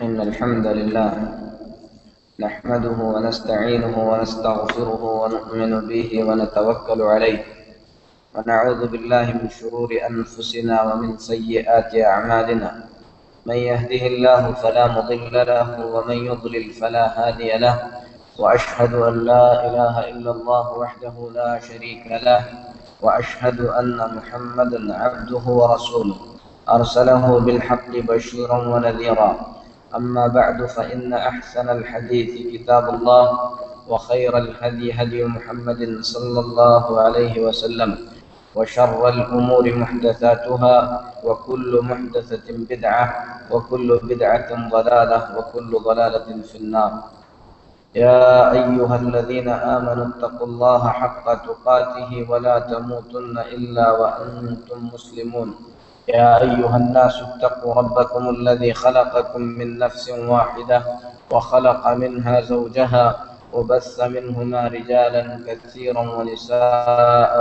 إن الحمد لله نحمده ونستعينه ونستغفره ونؤمن به ونتوكل عليه ونعوذ بالله من شرور أنفسنا ومن سيئات أعمالنا. من يهده الله فلا مضل له ومن يضلل فلا هادي له، وأشهد أن لا إله إلا الله وحده لا شريك له، وأشهد أن محمدا عبده ورسوله أرسله بالحق بشيرا ونذيرا. أما بعد، فإن أحسن الحديث كتاب الله، وخير الهدي هدي محمد صلى الله عليه وسلم، وشر الأمور محدثاتها، وكل محدثة بدعة، وكل بدعة ضلالة، وكل ضلالة في النار. يا أيها الذين آمنوا اتقوا الله حق تقاته ولا تموتن إلا وأنتم مسلمون. يا أيها الناس اتقوا ربكم الذي خلقكم من نفس واحدة وخلق منها زوجها وبث منهما رجالا كثيرا ونساء،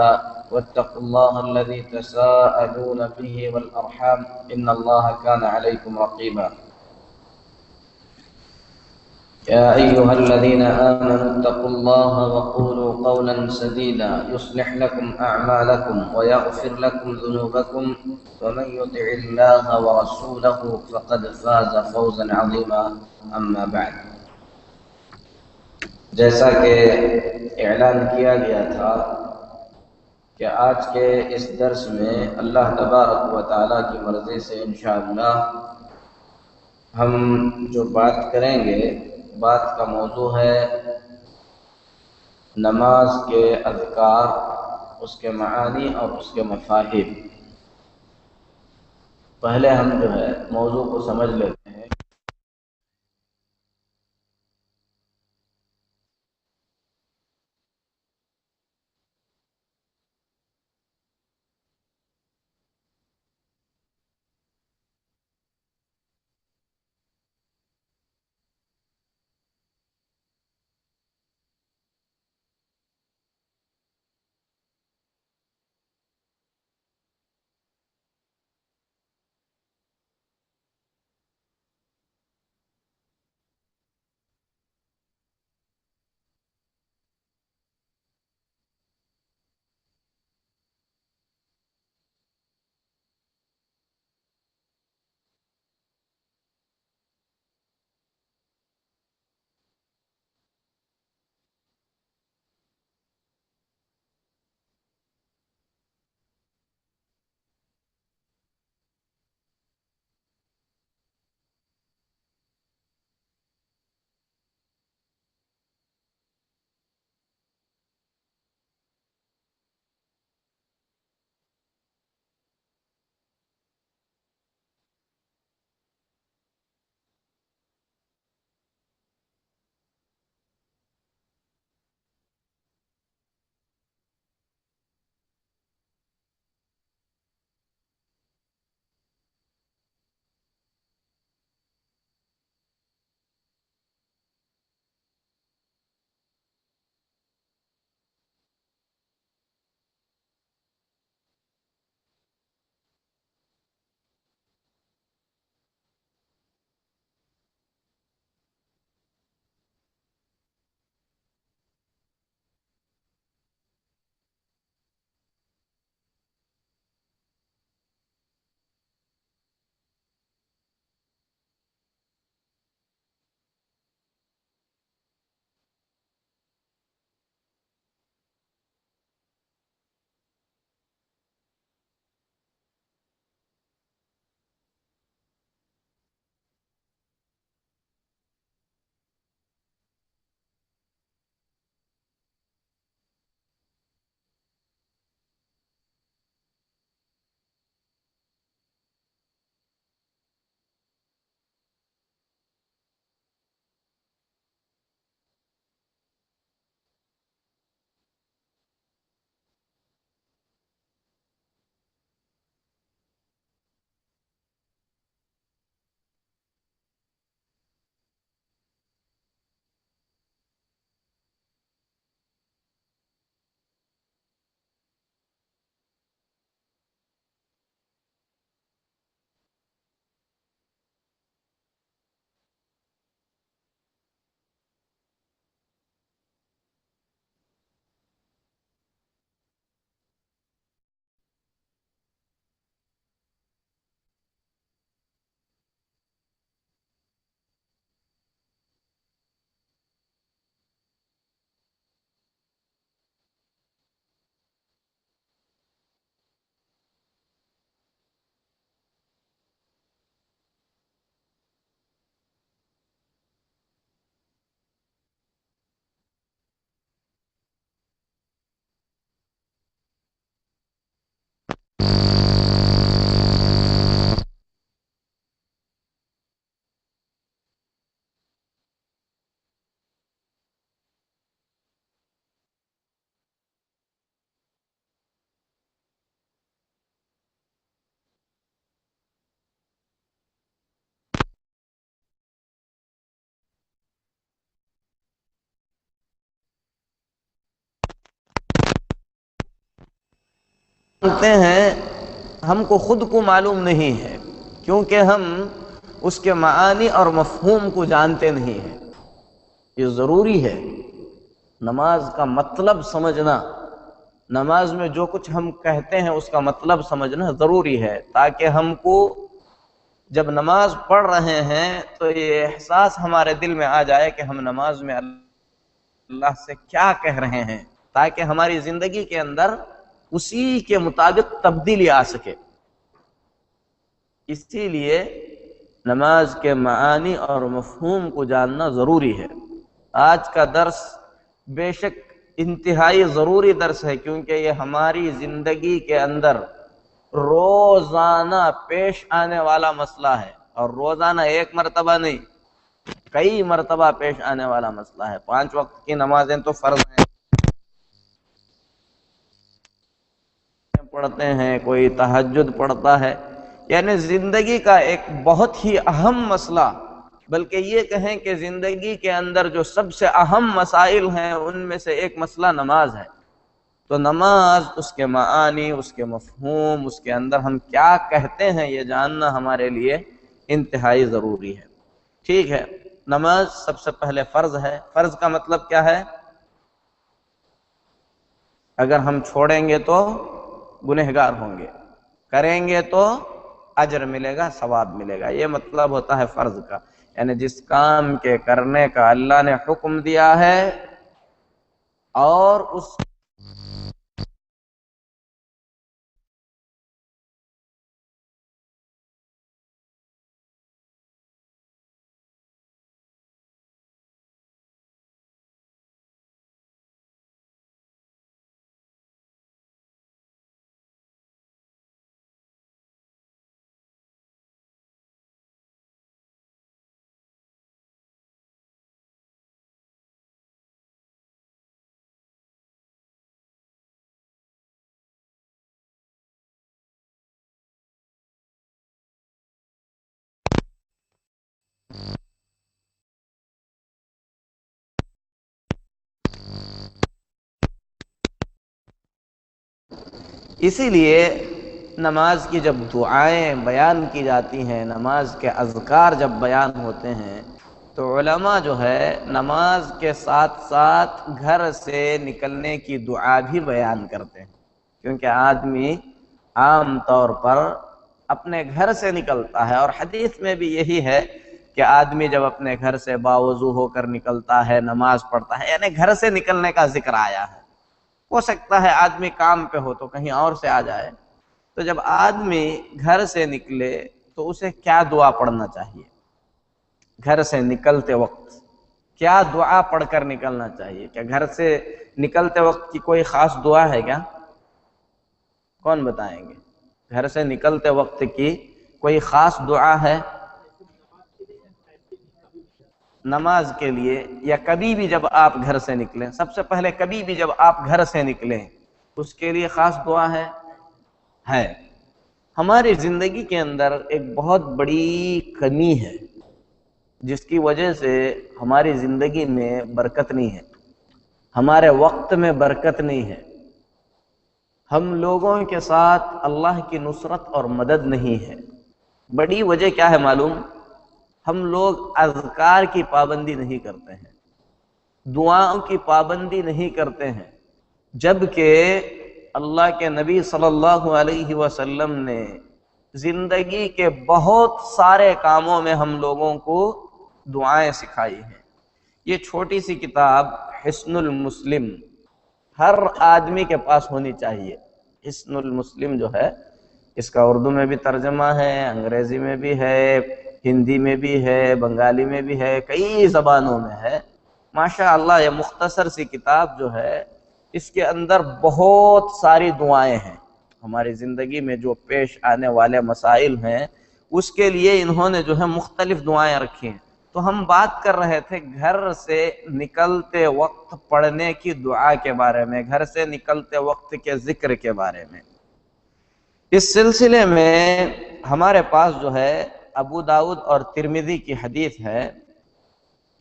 واتقوا الله الذي تساءلون به والأرحام إن الله كان عليكم رقيبا. يا أيها الذين آمنوا اتقوا الله وقولوا قولا سديدا يصلح لكم أعمالكم ويغفر لكم ذنوبكم، ومن يطع الله ورسوله فقد فاز فوزا عظيما. أما بعد، جیسا کہ اعلان کیا گیا تھا کہ آج کے اس درس میں اللہ تبارک و تعالیٰ کی مرضی سے انشاءاللہ ہم جو بات کریں گے، بات کا موضوع ہے نماز کے اذکار، اس کے معانی اور اس کے مفاہیم۔ پہلے ہم جو ہے موضوع کو سمجھ لیتے ہیں۔ جانتے ہیں ہم کو خود کو معلوم نہیں ہے، کیونکہ ہم اس کے معانی اور مفہوم کو جانتے نہیں ہیں۔ یہ ضروری ہے نماز کا مطلب سمجھنا، نماز میں جو کچھ ہم کہتے ہیں اس کا مطلب سمجھنا ضروری ہے، تاکہ ہم کو جب نماز پڑھ رہے ہیں تو یہ احساس ہمارے دل میں آ جائے کہ ہم نماز میں اللہ سے کیا کہہ رہے ہیں، تاکہ ہماری زندگی کے اندر اسی کے مطابق تبدیلی آ سکے۔ اسی لیے نماز کے معانی اور مفہوم کو جاننا ضروری ہے۔ آج کا درس بے شک انتہائی ضروری درس ہے، کیونکہ یہ ہماری زندگی کے اندر روزانہ پیش آنے والا مسئلہ ہے، اور روزانہ ایک مرتبہ نہیں، کئی مرتبہ پیش آنے والا مسئلہ ہے۔ 5 وقت کی نمازیں تو فرض ہیں، پڑھتے ہیں، کوئی تہجد پڑھتا ہے، یعنی زندگی کا ایک بہت ہی اہم مسئلہ، بلکہ یہ کہیں کہ زندگی کے اندر جو سب سے اہم مسائل ہیں ان میں سے ایک مسئلہ نماز ہے۔ تو نماز، اس کے معانی، اس کے مفہوم، اس کے اندر ہم کیا کہتے ہیں، یہ جاننا ہمارے لیے انتہائی ضروری ہے۔ ٹھیک ہے، نماز سب سے پہلے فرض ہے۔ فرض کا مطلب کیا ہے؟ اگر ہم چھوڑیں گے تو گنہگار ہوں گے، کریں گے تو اجر ملے گا، ثواب ملے گا، یہ مطلب ہوتا ہے فرض کا۔ یعنی جس کام کے کرنے کا اللہ نے حکم دیا ہے اور اس اسی لیے نماز کی جب دعائیں بیان کی جاتی ہیں، نماز کے اذکار جب بیان ہوتے ہیں، تو علماء جو ہے نماز کے ساتھ ساتھ گھر سے نکلنے کی دعا بھی بیان کرتے ہیں، کیونکہ آدمی عام طور پر اپنے گھر سے نکلتا ہے، اور حدیث میں بھی یہی ہے کہ آدمی جب اپنے گھر سے باوضو ہو کر نکلتا ہے، نماز پڑھتا ہے، یعنی گھر سے نکلنے کا ذکر آیا ہے۔ ہو سکتا ہے آدمی کام پہ ہو تو کہیں اور سے آ جائے، تو جب آدمی گھر سے نکلے تو اسے کیا دعا پڑھنا چاہیے؟ گھر سے نکلتے وقت کیا دعا پڑھ کر نکلنا چاہیے؟ کیا گھر سے نکلتے وقت کی کوئی خاص دعا ہے کیا؟ کون بتائیں گے؟ گھر سے نکلتے وقت کی کوئی خاص دعا ہے؟ نماز کے لیے یا کبھی بھی جب آپ گھر سے نکلیں، سب سے پہلے کبھی بھی جب آپ گھر سے نکلیں اس کے لیے خاص دعا ہے۔ ہماری زندگی کے اندر ایک بہت بڑی کمی ہے جس کی وجہ سے ہماری زندگی میں برکت نہیں ہے، ہمارے وقت میں برکت نہیں ہے، ہم لوگوں کے ساتھ اللہ کی نصرت اور مدد نہیں ہے۔ بڑی وجہ کیا ہے معلوم؟ ہم لوگ اذکار کی پابندی نہیں کرتے ہیں، دعاؤں کی پابندی نہیں کرتے ہیں، جبکہ اللہ کے نبی صلی اللہ علیہ وسلم نے زندگی کے بہت سارے کاموں میں ہم لوگوں کو دعائیں سکھائی ہیں۔ یہ چھوٹی سی کتاب حصن المسلم ہر آدمی کے پاس ہونی چاہیے۔ حصن المسلم جو ہے، اس کا اردو میں بھی ترجمہ ہے، انگریزی میں بھی ہے، ہندی میں بھی ہے، بنگالی میں بھی ہے، کئی زبانوں میں ہے۔ ماشاءاللہ یہ مختصر سی کتاب جو ہے، اس کے اندر بہت ساری دعائیں ہیں۔ ہماری زندگی میں جو پیش آنے والے مسائل ہیں اس کے لیے انہوں نے جو ہے مختلف دعائیں رکھی ہیں۔ تو ہم بات کر رہے تھے گھر سے نکلتے وقت پڑھنے کی دعا کے بارے میں، گھر سے نکلتے وقت کے ذکر کے بارے میں۔ اس سلسلے میں ہمارے پاس جو ہے ابو داؤد اور ترمذی کی حدیث ہے،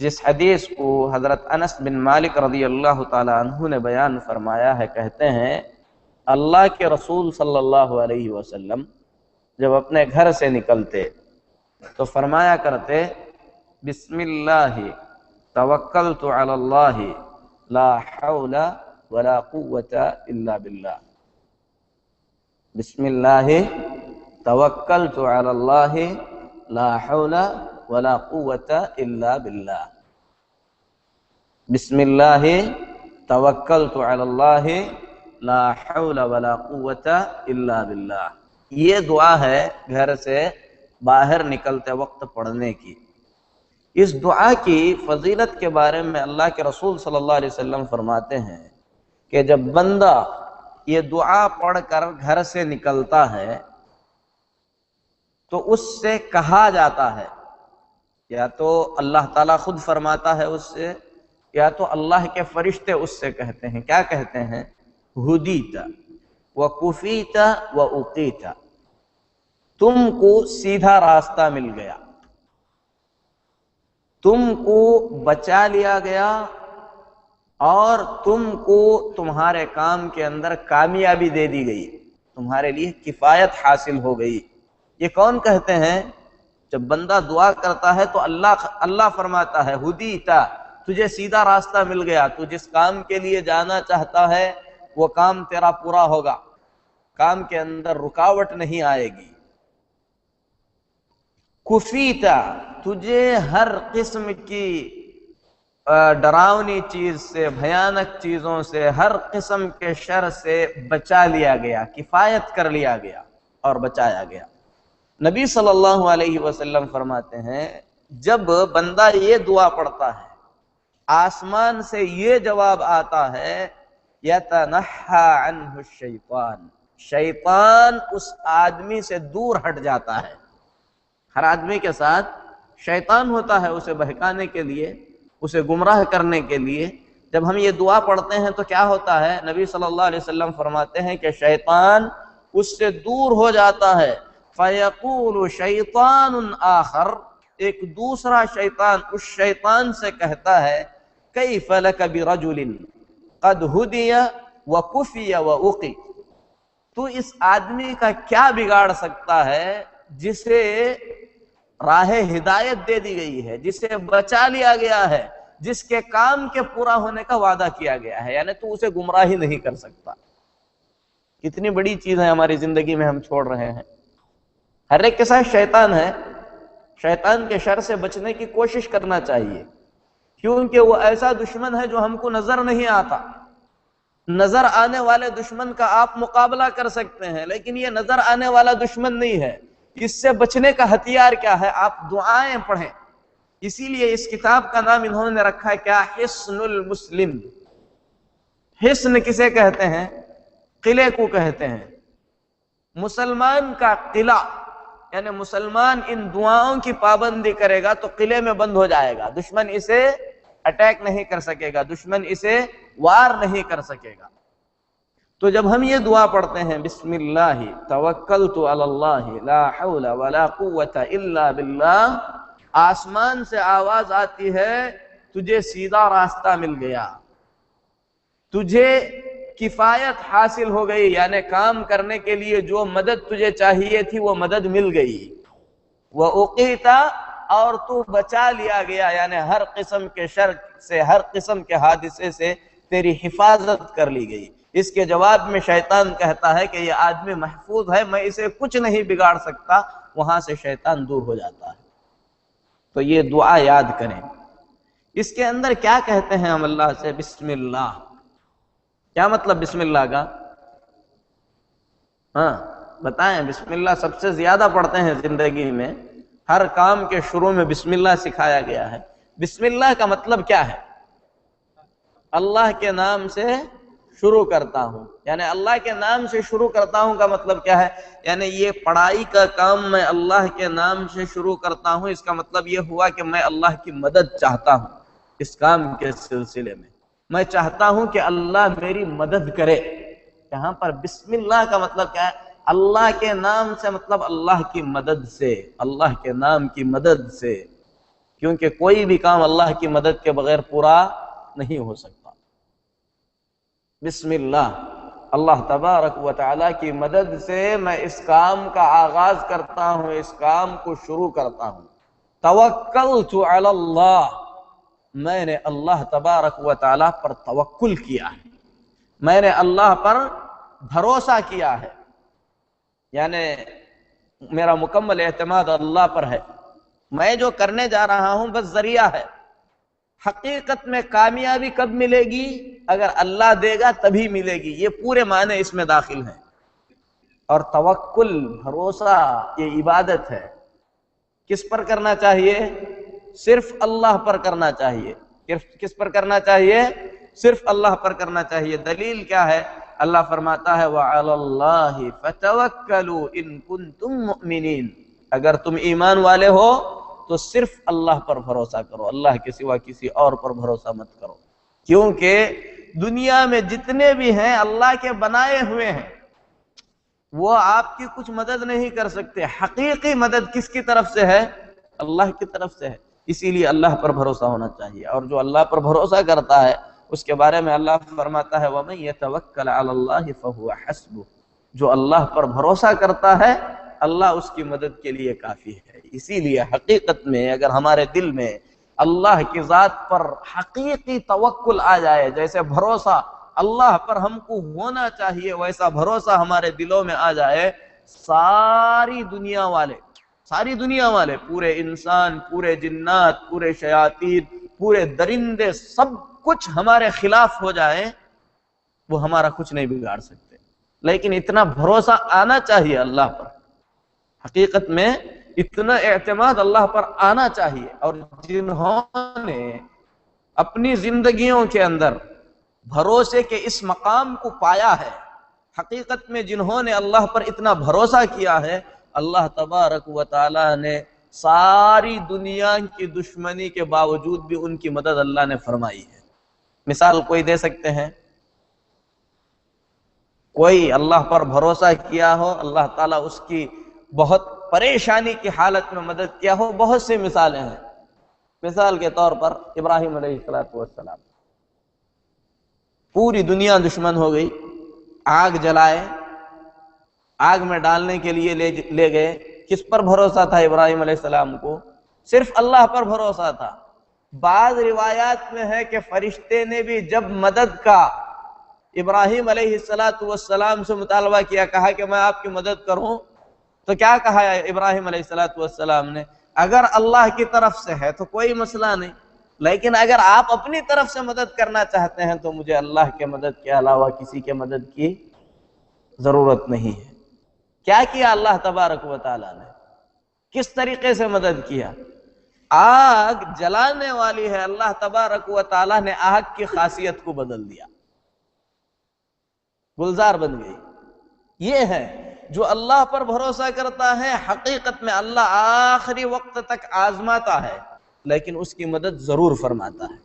جس حدیث کو حضرت انس بن مالک رضی اللہ تعالی عنہ نے بیان فرمایا ہے۔ کہتے ہیں اللہ کے رسول صلی اللہ علیہ وسلم جب اپنے گھر سے نکلتے تو فرمایا کرتے بسم اللہ توکلت علی اللہ لا حول ولا قوت الا باللہ. بسم اللہ توکلت علی اللہ لا حول ولا قوت الا باللہ. بسم اللہ توکلت علی اللہ لا حول ولا قوت الا باللہ. یہ دعا ہے گھر سے باہر نکلتے وقت پڑھنے کی. اس دعا کی فضیلت کے بارے میں اللہ کے رسول صلی اللہ علیہ وسلم فرماتے ہیں کہ جب بندہ یہ دعا پڑھ کر گھر سے نکلتا ہے تو اس سے کہا جاتا ہے، یا تو اللہ تعالیٰ خود فرماتا ہے اس سے، یا تو اللہ کے فرشتے اس سے کہتے ہیں. کیا کہتے ہیں؟ ہدیت وکفیت وعقیت، تم کو سیدھا راستہ مل گیا، تم کو بچا لیا گیا، اور تم کو تمہارے کام کے اندر کامیابی دے دی گئی، تمہارے لیے کفایت حاصل ہو گئی. یہ کون کہتے ہیں؟ جب بندہ دعا کرتا ہے تو اللہ فرماتا ہے ہدیتا، تجھے سیدھا راستہ مل گیا، تو جس کام کے لیے جانا چاہتا ہے وہ کام تیرا پورا ہوگا، کام کے اندر رکاوٹ نہیں آئے گی. کفیتا، تجھے ہر قسم کی ڈراؤنی چیز سے، بھیانک چیزوں سے، ہر قسم کے شر سے بچا لیا گیا، کفایت کر لیا گیا اور بچایا گیا. نبی صلی اللہ علیہ وسلم فرماتے ہیں جب بندہ یہ دعا پڑھتا ہے آسمان سے یہ جواب آتا ہے یتنحى عنہ الشیطان، شیطان اس آدمی سے دور ہٹ جاتا ہے. ہر آدمی کے ساتھ شیطان ہوتا ہے اسے بہکانے کے لیے، اسے گمراہ کرنے کے لیے. جب ہم یہ دعا پڑھتے ہیں تو کیا ہوتا ہے؟ نبی صلی اللہ علیہ وسلم فرماتے ہیں کہ شیطان اس سے دور ہو جاتا ہے. فَيَقُولُ شَيْطَانٌ آخر، ایک دوسرا شیطان اس شیطان سے کہتا ہے كَيْفَ لَكَ بِرَجُلٍ قَدْ هُدِيَ وَكُفِيَ وَأُقِيَ، تو اس آدمی کا کیا بگاڑ سکتا ہے جسے راہ ہدایت دے دی گئی ہے، جسے بچا لیا گیا ہے، جس کے کام کے پورا ہونے کا وعدہ کیا گیا ہے، یعنی تو اسے گمراہی نہیں کر سکتا. کتنی بڑی چیز ہے ہماری زندگی میں ہم چھوڑ رہے ہیں. ہر ایک کے ساتھ شیطان ہے، شیطان کے شر سے بچنے کی کوشش کرنا چاہیے، کیونکہ وہ ایسا دشمن ہے جو ہم کو نظر نہیں آتا. نظر آنے والے دشمن کا آپ مقابلہ کر سکتے ہیں، لیکن یہ نظر آنے والا دشمن نہیں ہے. اس سے بچنے کا ہتھیار کیا ہے؟ آپ دعائیں پڑھیں. اسی لیے اس کتاب کا نام انہوں نے رکھا ہے کیا؟ حصن المسلم. حصن کسے کہتے ہیں؟ قلعے کو کہتے ہیں. مسلمان کا قلعہ، یعنی مسلمان ان دعاؤں کی پابندی کرے گا تو قلعے میں بند ہو جائے گا، دشمن اسے اٹیک نہیں کر سکے گا، دشمن اسے وار نہیں کر سکے گا. تو جب ہم یہ دعا پڑھتے ہیں بسم اللہ توکلت علی اللہ لا حول ولا قوت الا باللہ، آسمان سے آواز آتی ہے تجھے سیدھا راستہ مل گیا، تجھے کفایت حاصل ہو گئی، یعنی کام کرنے کے لیے جو مدد تجھے چاہیے تھی وہ مدد مل گئی. وَأُقِيتَ، اور تو بچا لیا گیا، یعنی ہر قسم کے شر سے، ہر قسم کے حادثے سے تیری حفاظت کر لی گئی. اس کے جواب میں شیطان کہتا ہے کہ یہ آدمی محفوظ ہے، میں اسے کچھ نہیں بگاڑ سکتا. وہاں سے شیطان دور ہو جاتا ہے. تو یہ دعا یاد کریں. اس کے اندر کیا کہتے ہیں ہم اللہ سے؟ بسم اللہ. کیا مطلب بسم اللہ کا؟ ہاں بتائیں. بسم اللہ سب سے زیادہ پڑھتے ہیں زندگی میں، ہر کام کے شروع میں بسم اللہ سکھایا گیا ہے. بسم اللہ کا مطلب کیا ہے؟ اللہ کے نام سے شروع کرتا ہوں، یعنی اللہ کے نام سے شروع کرتا ہوں کا مطلب کیا ہے؟ یعنی یہ پڑھائی کا کام میں اللہ کے نام سے شروع کرتا ہوں. اس کا مطلب یہ ہوا کہ میں اللہ کی مدد چاہتا ہوں اس کام کے سلسلے میں، میں چاہتا ہوں کہ اللہ میری مدد کرے. یہاں پر بسم اللہ کا مطلب کیا ہے؟ اللہ کے نام سے مطلب اللہ کی مدد سے، اللہ کے نام کی مدد سے، کیونکہ کوئی بھی کام اللہ کی مدد کے بغیر پورا نہیں ہو سکتا. بسم اللہ اللہ تبارک و تعالیٰ کی مدد سے میں اس کام کا آغاز کرتا ہوں، اس کام کو شروع کرتا ہوں۔ توکلت علی اللہ، میں نے اللہ تبارک و تعالیٰ پر توکل کیا ہے، میں نے اللہ پر بھروسہ کیا ہے، یعنی میرا مکمل اعتماد اللہ پر ہے۔ میں جو کرنے جا رہا ہوں بس ذریعہ ہے، حقیقت میں کامیابی کب ملے گی؟ اگر اللہ دے گا تبھی ملے گی، یہ پورے معنی اس میں داخل ہیں۔ اور توکل، بھروسہ، یہ عبادت ہے۔ کس پر کرنا چاہیے؟ صرف اللہ پر کرنا چاہیے۔ کس پر کرنا چاہیے؟ صرف اللہ پر کرنا چاہیے۔ دلیل کیا ہے؟ اللہ فرماتا ہے وَعَلَى اللَّهِ فَتَوَكَّلُوا إِن كُنتُم مُؤْمِنِينَ، اگر تم ایمان والے ہو تو صرف اللہ پر بھروسہ کرو، اللہ کے سوا کسی اور پر بھروسہ مت کرو، کیونکہ دنیا میں جتنے بھی ہیں اللہ کے بنائے ہوئے ہیں، وہ آپ کی کچھ مدد نہیں کر سکتے۔ حقیقی مدد کس کی طرف سے ہے؟ اللہ کی طرف سے ہے۔ اسی لیے اللہ پر بھروسہ ہونا چاہیے، اور جو اللہ پر بھروسہ کرتا ہے اس کے بارے میں اللہ فرماتا ہے وَمَن يَتَوَكَّلْ عَلَى اللَّهِ فَهُوَ حَسْبُهُ، جو اللہ پر بھروسہ کرتا ہے اللہ اس کی مدد کے لیے کافی ہے۔ اسی لیے حقیقت میں اگر ہمارے دل میں اللہ کی ذات پر حقیقی توکل آ جائے، جیسے بھروسہ اللہ پر ہم کو ہونا چاہیے ویسا بھروسہ ہمارے دلوں میں آ جائے، ساری دنیا والے، پورے انسان، پورے جنات، پورے شیاطین، پورے درندے، سب کچھ ہمارے خلاف ہو جائے، وہ ہمارا کچھ نہیں بگاڑ سکتے۔ لیکن اتنا بھروسہ آنا چاہیے اللہ پر، حقیقت میں اتنا اعتماد اللہ پر آنا چاہیے۔ اور جنہوں نے اپنی زندگیوں کے اندر بھروسے کے اس مقام کو پایا ہے، حقیقت میں جنہوں نے اللہ پر اتنا بھروسہ کیا ہے، اللہ تبارک و تعالی نے ساری دنیا کی دشمنی کے باوجود بھی ان کی مدد اللہ نے فرمائی ہے۔ مثال کوئی دے سکتے ہیں؟ کوئی اللہ پر بھروسہ کیا ہو، اللہ تعالیٰ اس کی بہت پریشانی کی حالت میں مدد کیا ہو، بہت سی مثالیں ہیں۔ مثال کے طور پر ابراہیم علیہ السلام، پوری دنیا دشمن ہو گئی، آگ جلائے، آگ میں ڈالنے کے لیے لے گئے، کس پر بھروسہ تھا ابراہیم علیہ السلام کو؟ صرف اللہ پر بھروسہ تھا۔ بعض روایات میں ہے کہ فرشتے نے بھی جب مدد کا ابراہیم علیہ السلام سے مطالبہ کیا، کہا کہ میں آپ کی مدد کروں، تو کیا کہا ابراہیم علیہ السلام نے؟ اگر اللہ کی طرف سے ہے تو کوئی مسئلہ نہیں، لیکن اگر آپ اپنی طرف سے مدد کرنا چاہتے ہیں تو مجھے اللہ کے مدد کے علاوہ کسی کے مدد کی ضرورت نہیں ہے۔ کیا کیا اللہ تبارک و تعالیٰ نے؟ کس طریقے سے مدد کیا؟ آگ جلانے والی ہے، اللہ تبارک و تعالیٰ نے آگ کی خاصیت کو بدل دیا، گلزار بن گئی۔ یہ ہے جو اللہ پر بھروسہ کرتا ہے، حقیقت میں اللہ آخری وقت تک آزماتا ہے لیکن اس کی مدد ضرور فرماتا ہے۔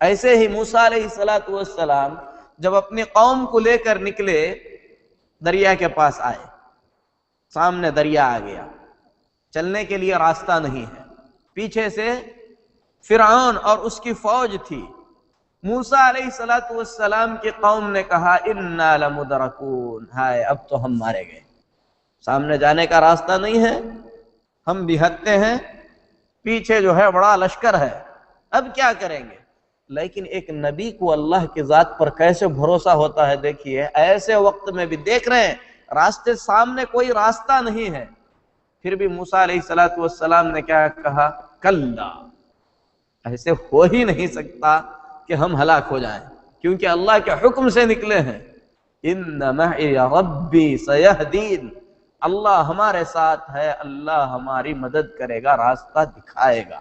ایسے ہی موسیٰ علیہ السلام جب اپنی قوم کو لے کر نکلے، دریا کے پاس آئے، سامنے دریا آ گیا، چلنے کے لیے راستہ نہیں ہے، پیچھے سے فرعون اور اس کی فوج تھی۔ موسیٰ علیہ السلام کی قوم نے کہا اِنَّا لَمُدْرَكُونَ، ہائے اب تو ہم مارے گئے، سامنے جانے کا راستہ نہیں ہے، ہم بھٹکتے ہیں، پیچھے جو ہے بڑا لشکر ہے، اب کیا کریں گے؟ لیکن ایک نبی کو اللہ کی ذات پر کیسے بھروسہ ہوتا ہے، دیکھیے ایسے وقت میں بھی دیکھ رہے ہیں راستے سامنے کوئی راستہ نہیں ہے، پھر بھی موسیٰ علیہ السلام نے کیا کہا؟ کلا، ایسے ہو ہی نہیں سکتا کہ ہم ہلاک ہو جائیں، کیونکہ اللہ کے حکم سے نکلے ہیں۔ ان معی ربی سیہدین، اللہ ہمارے ساتھ ہے، اللہ ہماری مدد کرے گا، راستہ دکھائے گا۔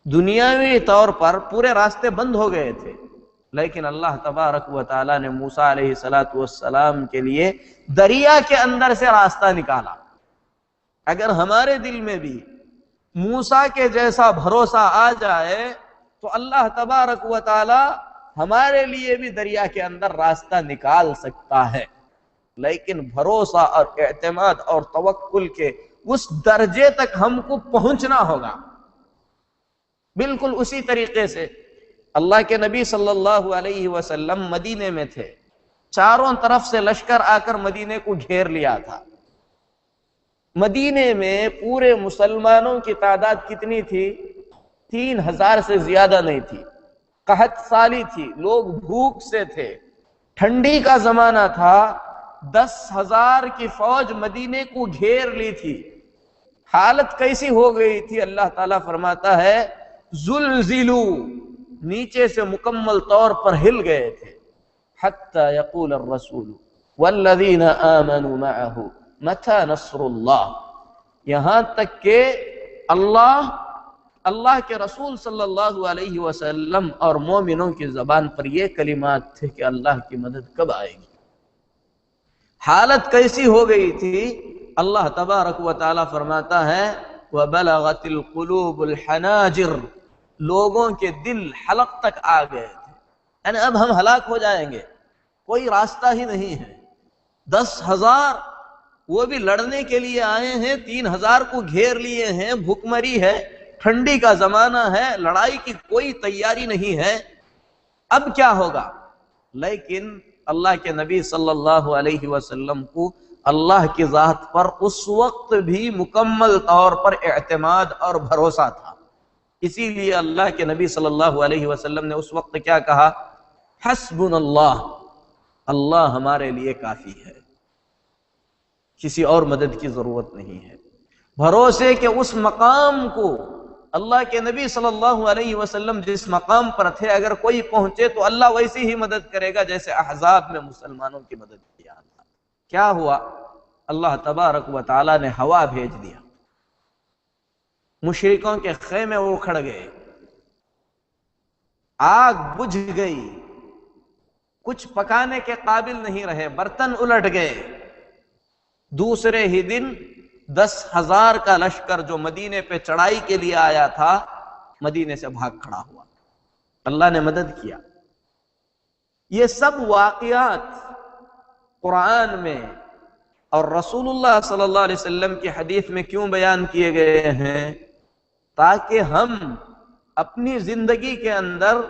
دنیاوی طور پر پورے راستے بند ہو گئے تھے، لیکن اللہ تبارک و تعالیٰ نے موسیٰ علیہ السلام کے لیے دریا کے اندر سے راستہ نکالا۔ اگر ہمارے دل میں بھی موسیٰ کے جیسا بھروسہ آ جائے تو اللہ تبارک و تعالی ہمارے لیے بھی دریا کے اندر راستہ نکال سکتا ہے، لیکن بھروسہ اور اعتماد اور توکل کے اس درجے تک ہم کو پہنچنا ہوگا۔ بالکل اسی طریقے سے اللہ کے نبی صلی اللہ علیہ وسلم مدینے میں تھے، چاروں طرف سے لشکر آ کر مدینے کو گھیر لیا تھا۔ مدینے میں پورے مسلمانوں کی تعداد کتنی تھی؟ 3000 سے زیادہ نہیں تھی۔ قحط سالی تھی، لوگ بھوک سے تھے، ٹھنڈی کا زمانہ تھا، 10,000 کی فوج مدینے کو گھیر لی تھی۔ حالت کیسی ہو گئی تھی؟ اللہ تعالیٰ فرماتا ہے زلزلوا، نیچے سے مکمل طور پر ہل گئے تھے۔ حتی یقول الرسول والذین آمنوا معه متی نصر اللہ، یہاں تک کہ اللہ کے رسول صلی اللہ علیہ وسلم اور مومنوں کی زبان پر یہ کلمات تھے کہ اللہ کی مدد کب آئے گی۔ حالت کیسی ہو گئی تھی؟ اللہ تبارک و تعالیٰ فرماتا ہے وَبَلَغَتِ الْقُلُوبُ الْحَنَاجِرُ، لوگوں کے دل حلق تک آ گئے تھے، یعنی اب ہم ہلاک ہو جائیں گے، کوئی راستہ ہی نہیں ہے۔ 10,000 وہ بھی لڑنے کے لیے آئے ہیں، 3,000 کو گھیر لیے ہیں، بھوکمری ہے، ٹھنڈی کا زمانہ ہے، لڑائی کی کوئی تیاری نہیں ہے، اب کیا ہوگا؟ لیکن اللہ کے نبی صلی اللہ علیہ وسلم کو اللہ کی ذات پر اس وقت بھی مکمل طور پر اعتماد اور بھروسہ تھا، اسی لیے اللہ کے نبی صلی اللہ علیہ وسلم نے اس وقت کیا کہا؟ حسبنا اللہ، اللہ ہمارے لیے کافی ہے، کسی اور مدد کی ضرورت نہیں ہے۔ بھروسے کہ اس مقام کو اللہ کے نبی صلی اللہ علیہ وسلم جس مقام پر تھے، اگر کوئی پہنچے تو اللہ ویسی ہی مدد کرے گا جیسے احزاب میں مسلمانوں کی مدد کیا تھا۔ کیا ہوا؟ اللہ تبارک و تعالیٰ نے ہوا بھیج دیا، مشرکوں کے خیمے اکھڑ گئے، آگ بجھ گئی، کچھ پکانے کے قابل نہیں رہے، برتن الٹ گئے۔ دوسرے ہی دن 10,000 کا لشکر جو مدینے پہ چڑھائی کے لیے آیا تھا، مدینے سے بھاگ کھڑا ہوا، اللہ نے مدد کیا۔ یہ سب واقعات قرآن میں اور رسول اللہ صلی اللہ علیہ وسلم کی حدیث میں کیوں بیان کیے گئے ہیں؟ تاکہ ہم اپنی زندگی کے اندر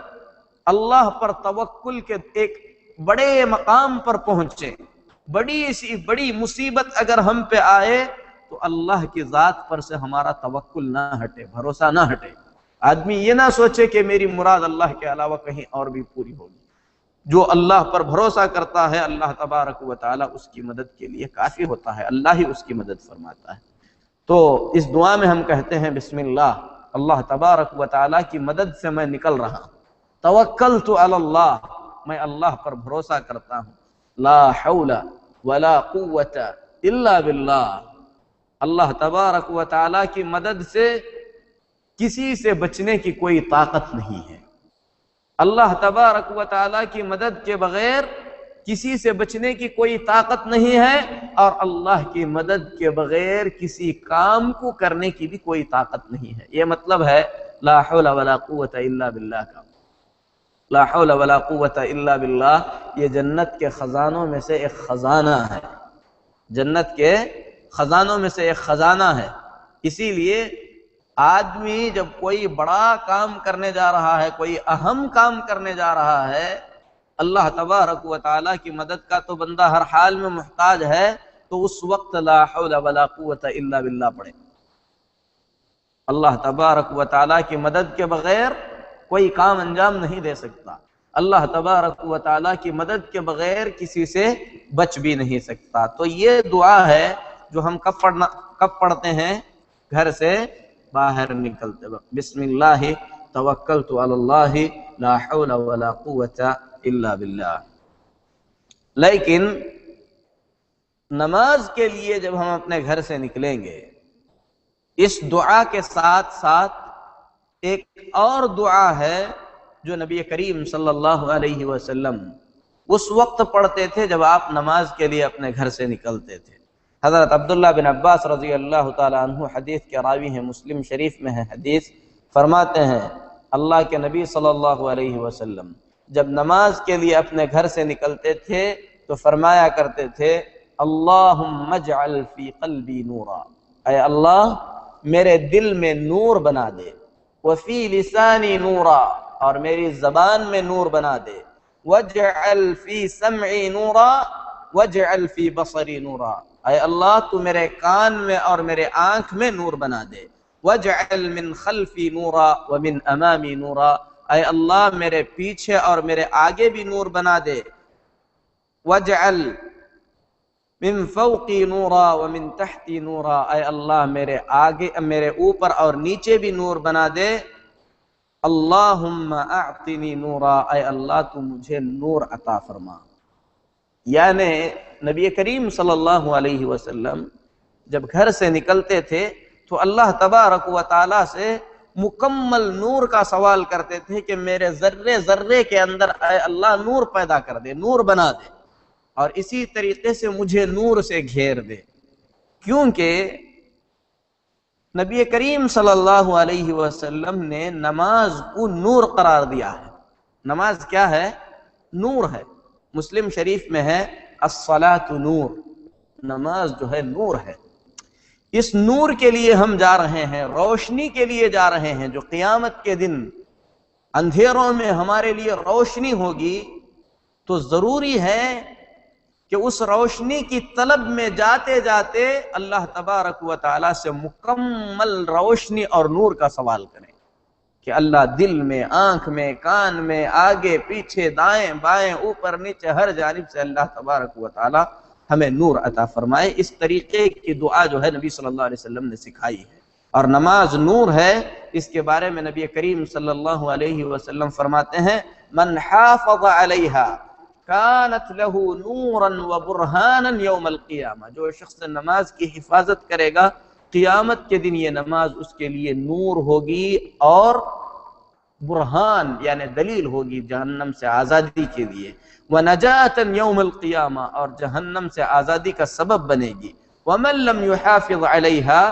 اللہ پر توکل کے ایک بڑے مقام پر پہنچے۔ بڑی سی بڑی مصیبت اگر ہم پہ آئے تو اللہ کی ذات پر سے ہمارا توکل نہ ہٹے، بھروسہ نہ ہٹے۔ آدمی یہ نہ سوچے کہ میری مراد اللہ کے علاوہ کہیں اور بھی پوری ہوگی۔ جو اللہ پر بھروسہ کرتا ہے اللہ تبارک و تعالیٰ اس کی مدد کے لیے کافی ہوتا ہے، اللہ ہی اس کی مدد فرماتا ہے۔ تو اس دعا میں ہم کہتے ہیں بسم اللہ، اللہ تبارک و تعالیٰ کی مدد سے میں نکل رہا ہوں، توکلت علی اللہ، میں اللہ پر بھروسہ کرتا ہوں، لا حول ولا قوت الا باللہ، اللہ تبارک و تعالیٰ کی مدد سے کسی سے بچنے کی کوئی طاقت نہیں ہے۔ اللہ تبارک و تعالیٰ کی مدد کے بغیر کسی سے بچنے کی کوئی طاقت نہیں ہے، اور اللہ کی مدد کے بغیر کسی کام کو کرنے کی بھی کوئی طاقت نہیں ہے۔ یہ مطلب ہے لا حول ولا قوت الا باللہ کا۔ لا حول ولا قوت الا باللہ یہ جنت کے خزانوں میں سے ایک خزانہ ہے، جنت کے خزانوں میں سے ایک خزانہ ہے۔ اسی لیے آدمی جب کوئی بڑا کام کرنے جا رہا ہے، کوئی اہم کام کرنے جا رہا ہے، اللہ تبارک و تعالیٰ کی مدد کا تو بندہ ہر حال میں محتاج ہے، تو اس وقت لا حول ولا قوت الا باللہ پڑھے۔ اللہ تبارک و تعالیٰ کی مدد کے بغیر کوئی کام انجام نہیں دے سکتا، اللہ تبارک و تعالیٰ کی مدد کے بغیر کسی سے بچ بھی نہیں سکتا۔ تو یہ دعا ہے جو ہم کب پڑھتے ہیں؟ گھر سے باہر نکلتے وقت، بسم اللہ توکلت علی اللہ لا حول ولا قوت الا باللہ۔ لیکن نماز کے لیے جب ہم اپنے گھر سے نکلیں گے، اس دعا کے ساتھ ساتھ ایک اور دعا ہے جو نبی کریم صلی اللہ علیہ وسلم اس وقت پڑھتے تھے جب آپ نماز کے لیے اپنے گھر سے نکلتے تھے۔ حضرت عبداللہ بن عباس رضی اللہ تعالیٰ عنہ حدیث کے راوی ہیں، مسلم شریف میں ہے حدیث، فرماتے ہیں اللہ کے نبی صلی اللہ علیہ وسلم جب نماز کے لیے اپنے گھر سے نکلتے تھے تو فرمایا کرتے تھے اللہم اجعل فی قلبی نورا، اے اللہ میرے دل میں نور بنا دے، وفی لسانی نورا، اور میری زبان میں نور بنا دے، وَاجْعَلْ فِي سَمْعِي نُورًا وَاجْعَلْ فِي بَصَرِي نُورًا، اے اللہ تو میرے کان میں اور میرے آنکھ میں نور بنا دے. وَاجْعَلْ مِنْ خَلْفِي نُورًا وَمِنْ أَمَامِي نُورًا، اے اللہ میرے پیچھے اور میرے آگے بھی نور بنا دے. وَاجْعَلْ مِنْ فَوْقِي نُورًا وَمِنْ تَحْتِي نُورًا، اے اللہ میرے آگے میرے اوپر اور نیچے بھی نور بنا دے. اللہم اعطنی نورا، اے اللہ تو مجھے نور عطا فرما. یعنی نبی کریم صلی اللہ علیہ وسلم جب گھر سے نکلتے تھے تو اللہ تبارک و تعالیٰ سے مکمل نور کا سوال کرتے تھے کہ میرے ذرے ذرے کے اندر اے اللہ نور پیدا کر دے، نور بنا دے، اور اسی طریقے سے مجھے نور سے گھیر دے. کیونکہ نبی کریم صلی اللہ علیہ وسلم نے نماز کو نور قرار دیا ہے. نماز کیا ہے؟ نور ہے. مسلم شریف میں ہے الصلاۃ نور، نماز جو ہے نور ہے. اس نور کے لیے ہم جا رہے ہیں، روشنی کے لیے جا رہے ہیں. جو قیامت کے دن اندھیروں میں ہمارے لیے روشنی ہوگی تو ضروری ہے کہ اس روشنی کی طلب میں جاتے جاتے اللہ تبارک و تعالیٰ سے مکمل روشنی اور نور کا سوال کریں کہ اللہ دل میں، آنکھ میں، کان میں، آگے پیچھے، دائیں بائیں، اوپر نیچے، ہر جانب سے اللہ تبارک و تعالیٰ ہمیں نور عطا فرمائے. اس طریقے کی دعا جو ہے نبی صلی اللہ علیہ وسلم نے سکھائی ہے. اور نماز نور ہے، اس کے بارے میں نبی کریم صلی اللہ علیہ وسلم فرماتے ہیں من حافظ علیہا کانت لہ نورا وبرہانا یوم القیامہ، جو شخص نماز کی حفاظت کرے گا قیامت کے دن یہ نماز اس کے لیے نور ہوگی اور برہان یعنی دلیل ہوگی جہنم سے آزادی کے لیے. وَنَجَاةً يَوْمَ الْقِيَامَةِ، اور جہنم سے آزادی کا سبب بنے گی. وَمَن لَمْ يُحَافِظْ عَلَيْهَا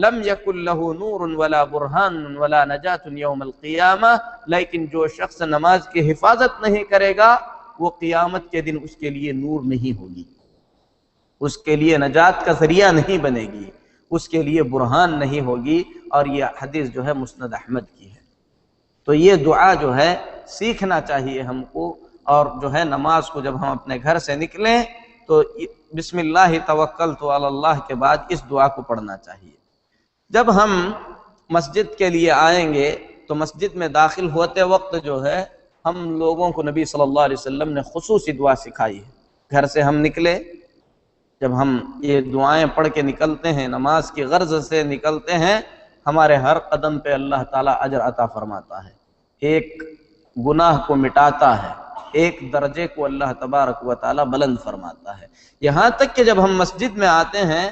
لَمْ يَكُنْ لَهُ نُورٌ وَلَا بُرْهَانٌ وَلَا نَجَاةٌ يَوْمَ الْقِيَامَةِ، لیکن جو شخص نماز کی حفاظت نہیں کرے گا وہ قیامت کے دن اس کے لیے نور نہیں ہوگی، اس کے لیے نجات کا ذریعہ نہیں بنے گی، اس کے لیے برہان نہیں ہوگی. اور یہ حدیث جو ہے مسند احمد کی ہے. تو یہ دعا جو ہے سیکھنا چاہیے ہم کو. اور جو ہے نماز کو جب ہم اپنے گھر سے نکلیں تو بسم اللہ توکلت علی اللہ کے بعد اس دعا کو پڑھنا چاہیے. جب ہم مسجد کے لیے آئیں گے تو مسجد میں داخل ہوتے وقت جو ہے ہم لوگوں کو نبی صلی اللہ علیہ وسلم نے خصوصی دعا سکھائی ہے. گھر سے ہم نکلے، جب ہم یہ دعائیں پڑھ کے نکلتے ہیں، نماز کی غرض سے نکلتے ہیں، ہمارے ہر قدم پہ اللہ تعالیٰ اجر عطا فرماتا ہے، ایک گناہ کو مٹاتا ہے، ایک درجے کو اللہ تبارک و تعالیٰ بلند فرماتا ہے. یہاں تک کہ جب ہم مسجد میں آتے ہیں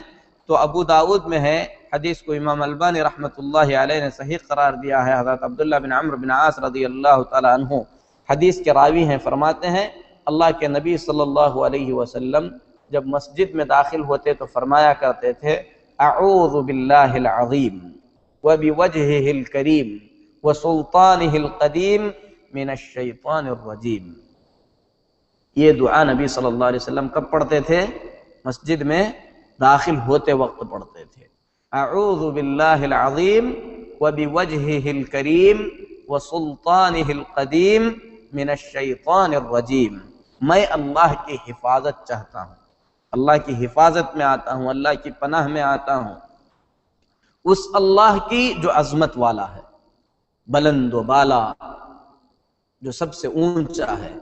تو ابو داؤد میں ہے، حدیث کو امام البانی رحمۃ اللہ علیہ نے صحیح قرار دیا ہے. حضرت عبداللہ بن عمرو بن عاص رضی اللہ تعالیٰ عنہ حدیث کے راوی ہیں، فرماتے ہیں اللہ کے نبی صلی اللہ علیہ وسلم جب مسجد میں داخل ہوتے تو فرمایا کرتے تھے اعوذ باللہ العظیم وبوجہہ الکریم وسلطانہ القدیم من الشیطان الرجیم. یہ دعا نبی صلی اللہ علیہ وسلم کب پڑھتے تھے؟ مسجد میں داخل ہوتے وقت پڑھتے تھے. اعوذ باللہ العظیم وبوجہہ الکریم وسلطانہ القدیم من الشیطان الرجیم. میں اللہ کی حفاظت چاہتا ہوں، اللہ کی حفاظت میں آتا ہوں، اللہ کی پناہ میں آتا ہوں، اس اللہ کی جو عظمت والا ہے، بلند و بالا، جو سب سے اونچا ہے.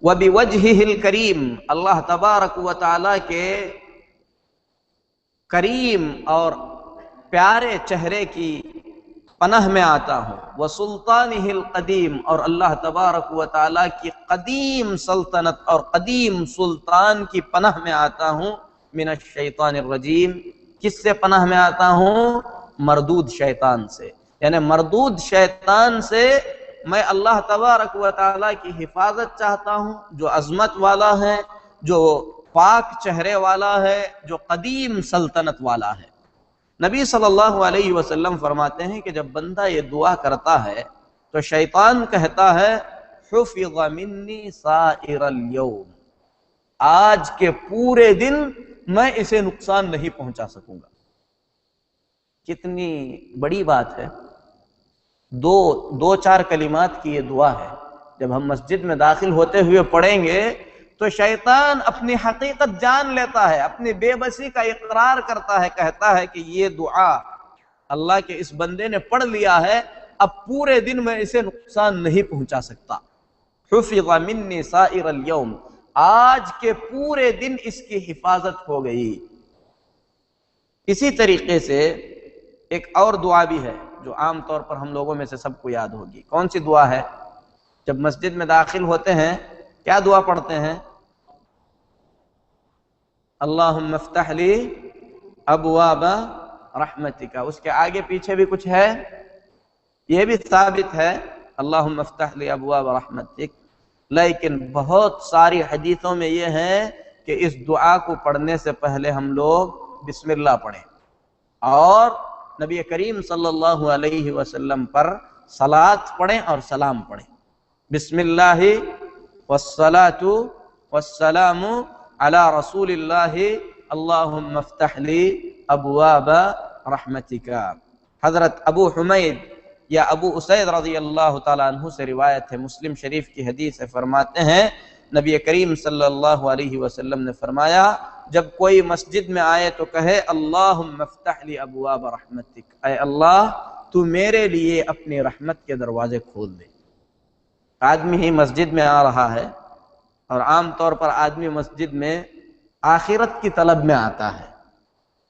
وَبِوَجْهِهِ الْكَرِيمِ، اللہ تبارک و تعالیٰ کے کریم اور پیارے چہرے کی پناہ میں آتا ہوں. وَسُلْطَانِهِ الْقَدِيمِ، اور اللہ تبارک و تعالیٰ کی قدیم سلطنت اور قدیم سلطان کی پناہ میں آتا ہوں. من الشیطان الرجیم، کس سے پناہ میں آتا ہوں؟ مردود شیطان سے. یعنی مردود شیطان سے میں اللہ تبارک و تعالیٰ کی حفاظت چاہتا ہوں، جو عظمت والا ہے، جو پاک چہرے والا ہے، جو قدیم سلطنت والا ہے. نبی صلی اللہ علیہ وسلم فرماتے ہیں کہ جب بندہ یہ دعا کرتا ہے تو شیطان کہتا ہے حفظ منی سائر اليوم، آج کے پورے دن میں اسے نقصان نہیں پہنچا سکوں گا. کتنی بڑی بات ہے. دو چار کلمات کی یہ دعا ہے. جب ہم مسجد میں داخل ہوتے ہوئے پڑھیں گے تو شیطان اپنی حقیقت جان لیتا ہے، اپنی بے بسی کا اقرار کرتا ہے، کہتا ہے کہ یہ دعا اللہ کے اس بندے نے پڑھ لیا ہے، اب پورے دن میں اسے نقصان نہیں پہنچا سکتا۔ حفظ منی سائر اليوم، آج کے پورے دن اس کی حفاظت ہو گئی۔ اسی طریقے سے ایک اور دعا بھی ہے جو عام طور پر ہم لوگوں میں سے سب کو یاد ہوگی۔ کون سی دعا ہے؟ جب مسجد میں داخل ہوتے ہیں کیا دعا پڑھتے ہیں؟ اللہم افتح لی ابواب رحمتک۔ اس کے آگے پیچھے بھی کچھ ہے، یہ بھی ثابت ہے اللہم افتح لی ابواب رحمتک، لیکن بہت ساری حدیثوں میں یہ ہے کہ اس دعا کو پڑھنے سے پہلے ہم لوگ بسم اللہ پڑھیں اور نبی کریم صلی اللہ علیہ وسلم پر صلاۃ پڑھیں اور سلام پڑھیں۔ بسم اللہ والصلاۃ والسلام علی رسول اللہ اللہم افتح لی ابواب رحمتک۔ حضرت ابو حمید یا ابو اسید رضی اللہ تعالیٰ عنہ سے روایت ہے، مسلم شریف کی حدیث ہے، فرماتے ہیں نبی کریم صلی اللہ علیہ وسلم نے فرمایا جب کوئی مسجد میں آئے تو کہے اللہم افتح لی ابواب رحمتک، اے اللہ تو میرے لیے اپنی رحمت کے دروازے کھول دے۔ آدمی ہی مسجد میں آ رہا ہے اور عام طور پر آدمی مسجد میں آخرت کی طلب میں آتا ہے،